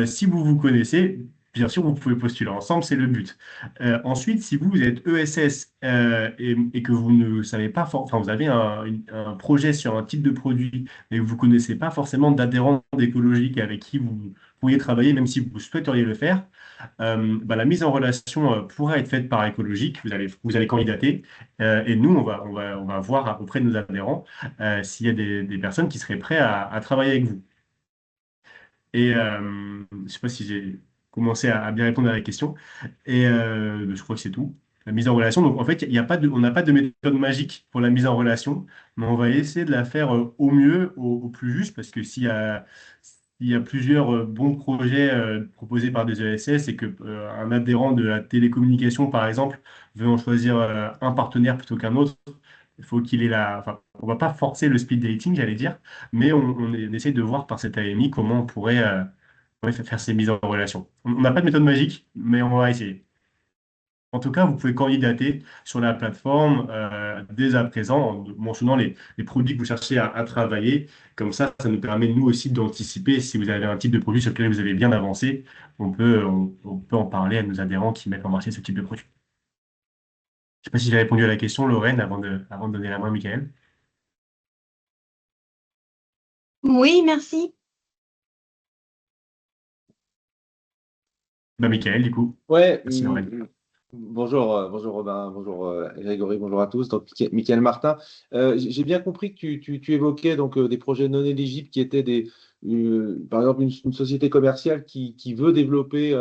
si vous vous connaissez, bien sûr, vous pouvez postuler ensemble, c'est le but. Ensuite, si vous êtes ESS et que vous ne savez pas, enfin, vous avez un projet sur un type de produit, mais vous ne connaissez pas forcément d'adhérents écologiques avec qui vous pourriez travailler, même si vous souhaiteriez le faire, bah, la mise en relation pourra être faite par Écologique. Vous allez candidater et nous, on va voir auprès de nos adhérents s'il y a des personnes qui seraient prêtes à travailler avec vous. Et je ne sais pas si j'ai commencé à bien répondre à la question. Et je crois que c'est tout. La mise en relation. Donc, en fait, il y a pas on n'a pas de méthode magique pour la mise en relation, mais on va essayer de la faire au mieux, au plus juste, parce que s'il y a plusieurs bons projets proposés par des ESS et que un adhérent de la télécommunication, par exemple, veut en choisir un partenaire plutôt qu'un autre, Il faut qu'il ait la. Enfin, on va pas forcer le speed dating, j'allais dire, mais on essaie de voir par cette AMI comment on pourrait, faire ces mises en relation. On n'a pas de méthode magique, mais on va essayer. En tout cas, vous pouvez candidater sur la plateforme dès à présent en mentionnant les produits que vous cherchez à travailler. Comme ça nous permet nous aussi d'anticiper si vous avez un type de produit sur lequel vous avez bien avancé. On peut en parler à nos adhérents qui mettent en marché ce type de produit. Je ne sais pas si j'ai répondu à la question, Lorraine, avant de donner la main à Michael. Oui, merci. Michael, du coup. Ouais, Merci, Lorraine. bonjour, bonjour Robin, bonjour Grégory, bonjour à tous. Donc, Michael Martin, j'ai bien compris que tu évoquais donc des projets non éligibles qui étaient par exemple une société commerciale qui veut développer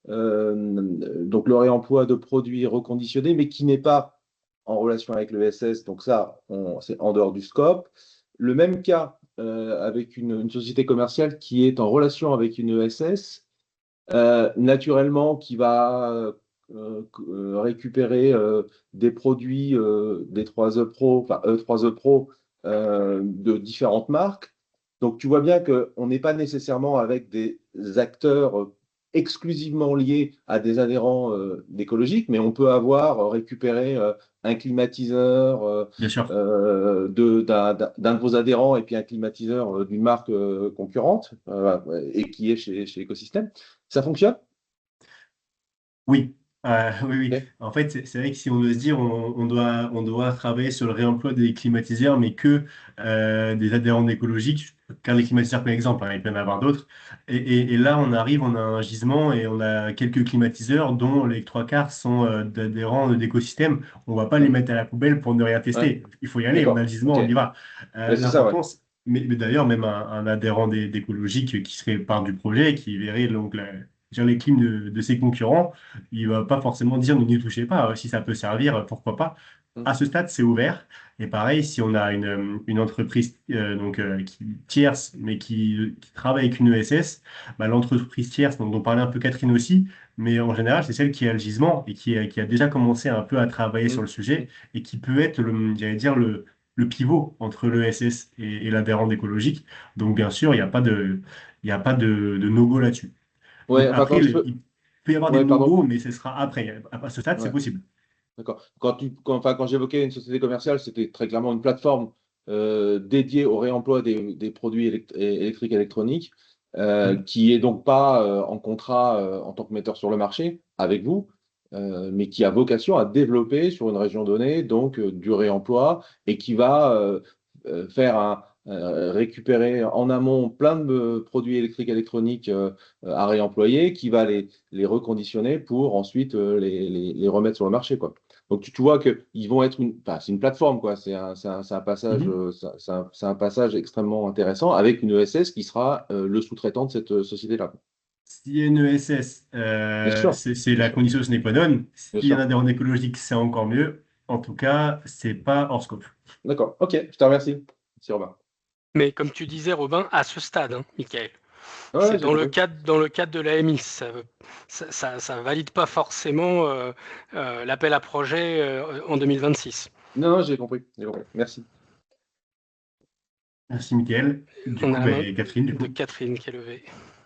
donc le réemploi de produits reconditionnés, mais qui n'est pas en relation avec le SS. Donc ça, c'est en dehors du scope. Le même cas avec une société commerciale qui est en relation avec une ESS naturellement, qui va récupérer des produits des 3E Pro, enfin E3E Pro de différentes marques. Donc, tu vois bien qu'on n'est pas nécessairement avec des acteurs exclusivement liés à des adhérents d'écologique, mais on peut avoir récupéré un climatiseur Bien sûr. d'un de vos adhérents et puis un climatiseur d'une marque concurrente et qui est chez Ecosystème. Ça fonctionne? Oui, oui, oui. Ok. En fait, c'est vrai que si on doit se dire, on doit travailler sur le réemploi des climatiseurs, mais que des adhérents écologiques, car les climatiseurs, par exemple, hein, il peut y en avoir d'autres. Et là, on a un gisement et on a quelques climatiseurs dont les trois quarts sont d'adhérents d'écosystèmes. On ne va pas les Hmm. mettre à la poubelle pour ne rien Ouais. tester. Il faut y aller, on a le D'accord. gisement, Ok. on y va. Ouais, c'est ça, ouais. L'important, mais d'ailleurs, même un adhérent d'écologique qui serait part du projet, qui verrait donc sur les clims de ses concurrents, il va pas forcément dire ne n'y touchez pas. Si ça peut servir, pourquoi pas. Hmm. À ce stade, c'est ouvert. Et pareil, si on a une entreprise qui tierce, mais qui travaille avec une ESS, bah, l'entreprise tierce, dont parlait un peu Catherine aussi, mais en général, c'est celle qui a le gisement et qui a déjà commencé un peu à travailler Hmm. sur le sujet et qui peut être, j'allais dire, le pivot entre l'ESS et l'adhérent écologique. Donc, bien sûr, il n'y a pas de no-go là-dessus. Donc Ouais, enfin, après, quand je peux. il peut y avoir des Ouais, pardon. no-go, mais ce sera après. À ce stade, c'est Ouais. possible. D'accord. Quand j'évoquais une société commerciale, c'était très clairement une plateforme dédiée au réemploi des produits électriques et électroniques, Mm. qui est donc pas en contrat en tant que metteur sur le marché avec vous, mais qui a vocation à développer sur une région donnée donc du réemploi et qui va récupérer en amont plein de produits électriques et électroniques à réemployer, qui va les reconditionner pour ensuite les remettre sur le marché, quoi. Donc, tu vois qu'ils vont être enfin, c'est une plateforme, quoi. C'est un passage, Mhm. c'est un passage extrêmement intéressant avec une ESS qui sera le sous-traitant de cette société-là. S'il y a une ESS, Bien sûr, c'est bien la sûr, condition sine qua non. bien S'il y a un sûr. adhérent écologique, c'est encore mieux. En tout cas, c'est pas hors scope. D'accord. Ok, je te remercie. Merci, Robin. Mais comme tu disais, Robin, à ce stade, hein, Michael, Ouais, c'est j'ai compris. dans le cadre de l'AMI. Ça valide pas forcément l'appel à projet en 2026. Non, non, j'ai compris. J'ai compris. Merci. Merci, Mickaël. Du On a coup, la main Catherine, du de coup. Catherine qui est levée.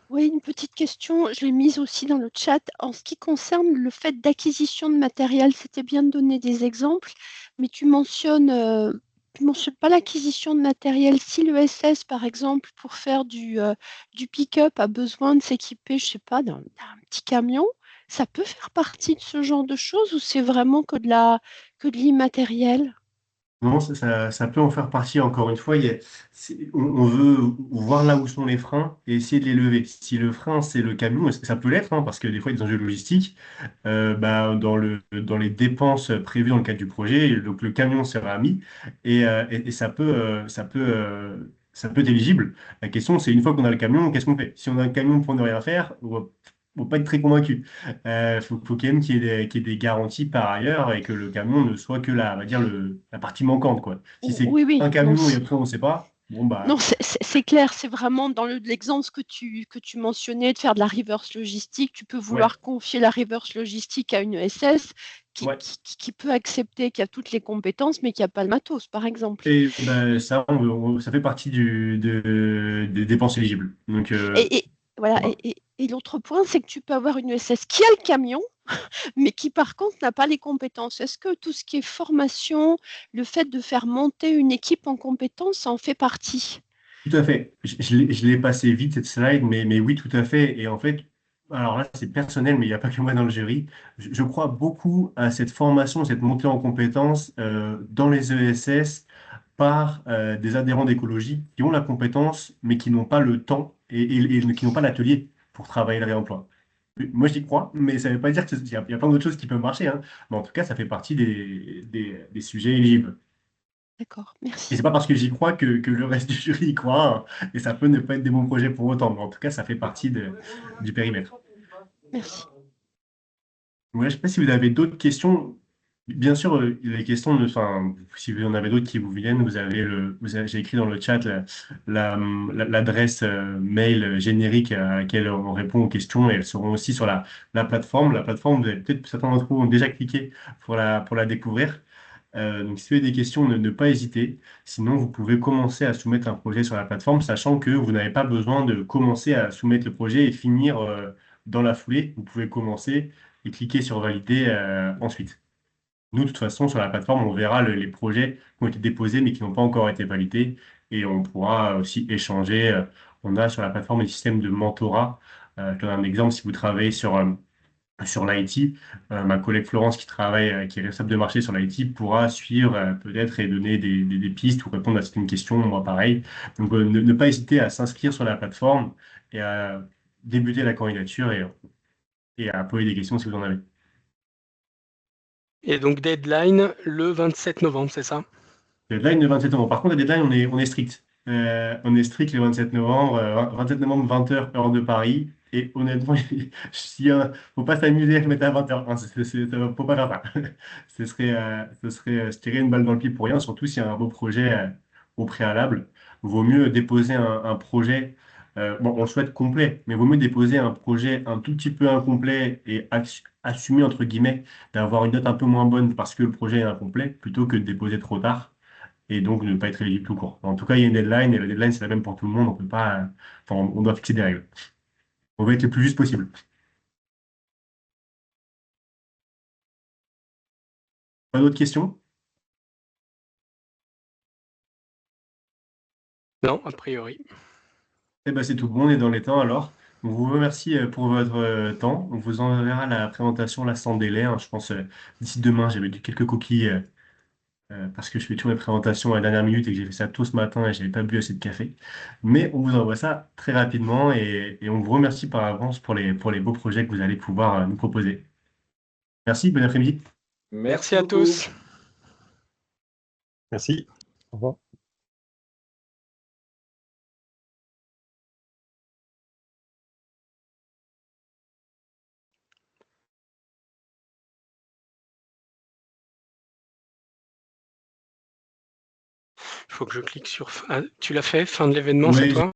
Oui, une petite question, je l'ai mise aussi dans le chat. En ce qui concerne le fait d'acquisition de matériel, c'était bien de donner des exemples, mais tu mentionnes pas l'acquisition de matériel. Si le SS, par exemple, pour faire du pick-up, a besoin de s'équiper, je sais pas, d'un petit camion, ça peut faire partie de ce genre de choses ou c'est vraiment que de l'immatériel? Non, ça peut en faire partie, encore une fois. On veut voir là où sont les freins et essayer de les lever. Si le frein, c'est le camion, et ça peut l'être, hein, parce que des fois, il y a des enjeux logistiques, bah, dans les dépenses prévues dans le cadre du projet, donc le camion sera mis et ça peut être éligible. La question, c'est une fois qu'on a le camion, qu'est-ce qu'on fait? Si on a un camion pour ne rien faire, on va pas être très convaincu. Faut quand même qu'il y ait des garanties par ailleurs et que le camion ne soit que on va dire la partie manquante, quoi. Si c'est Oui, oui, un non, camion et après on ne sait pas, Bon, bah, Non, c'est clair, c'est vraiment dans l'exemple que tu mentionnais de faire de la reverse logistique. Tu peux ouais, vouloir confier la reverse logistique à une ESS ouais. qui peut accepter qu'il y a toutes les compétences, mais qui n'a pas le matos, par exemple. Et bah, ça, ça fait partie des dépenses éligibles. Donc, Voilà. voilà. Et l'autre point, c'est que tu peux avoir une ESS qui a le camion, mais qui par contre n'a pas les compétences. Est-ce que tout ce qui est formation, le fait de faire monter une équipe en compétences, ça en fait partie? Tout à fait. Je l'ai passé vite cette slide, mais oui, tout à fait. Et en fait, alors là, c'est personnel, mais il n'y a pas que moi dans le jury. Je crois beaucoup à cette formation, cette montée en compétences dans les ESS par des adhérents d'écologie qui ont la compétence, mais qui n'ont pas le temps et qui n'ont pas l'atelier pour travailler le réemploi. Moi, j'y crois, mais ça ne veut pas dire qu'il y a plein d'autres choses qui peuvent marcher, hein. Mais en tout cas, ça fait partie des sujets éligibles. D'accord, Et c'est merci. pas parce que j'y crois que le reste du jury y croit, hein. Et ça peut ne pas être des bons projets pour autant, mais en tout cas, ça fait partie du périmètre. Merci. Ouais, je ne sais pas si vous avez d'autres questions. Bien sûr, les questions, enfin, si vous en avez d'autres qui vous viennent, j'ai écrit dans le chat l'adresse mail générique à laquelle on répond aux questions et elles seront aussi sur la plateforme. La plateforme, vous avez peut-être certains d'entre vous ont déjà cliqué pour la découvrir. Donc, si vous avez des questions, ne pas hésiter. Sinon, vous pouvez commencer à soumettre un projet sur la plateforme, sachant que vous n'avez pas besoin de commencer à soumettre le projet et finir dans la foulée. Vous pouvez commencer et cliquer sur valider ensuite. Nous, de toute façon, sur la plateforme, on verra les projets qui ont été déposés mais qui n'ont pas encore été validés et on pourra aussi échanger. On a sur la plateforme des systèmes de mentorat. Je donne un exemple, si vous travaillez sur l'IT, ma collègue Florence qui travaille, qui est responsable de marché sur l'IT pourra suivre peut-être et donner des pistes ou répondre à certaines questions, moi pareil. Donc ne pas hésiter à s'inscrire sur la plateforme et à débuter la candidature et à poser des questions si vous en avez. Et donc deadline le 27 novembre, c'est ça? Deadline le 27 novembre. Par contre, la deadline, on est strict. On est strict le 27 novembre, 27 novembre, 20h, heure de Paris. Et honnêtement, faut pas s'amuser à le mettre à 20h. Hein, faut pas faire ça. Ce serait se tirer une balle dans le pied pour rien, surtout s'il y a un beau projet au préalable. Vaut mieux déposer un projet, bon, on le souhaite complet, mais vaut mieux déposer un projet un tout petit peu incomplet et assumer, entre guillemets, d'avoir une note un peu moins bonne parce que le projet est incomplet, plutôt que de déposer trop tard et donc ne pas être éligible tout court. En tout cas, il y a une deadline et la deadline, c'est la même pour tout le monde. On peut pas, enfin, on doit fixer des règles. On va être le plus juste possible. Pas d'autres questions? Non, a priori. Eh ben, c'est tout bon, on est dans les temps alors. On vous remercie pour votre temps. On vous enverra la présentation là sans délai, hein. Je pense d'ici demain, j'avais quelques coquilles parce que je fais toujours mes présentations à la dernière minute et que j'ai fait ça tôt ce matin et j'avais pas bu assez de café. Mais on vous envoie ça très rapidement et on vous remercie par avance pour les beaux projets que vous allez pouvoir nous proposer. Merci, bon après-midi. Merci Merci à beaucoup. tous. Merci. Au revoir. Il faut que je clique sur... Ah, tu l'as fait, fin de l'événement, c'est Oui, toi?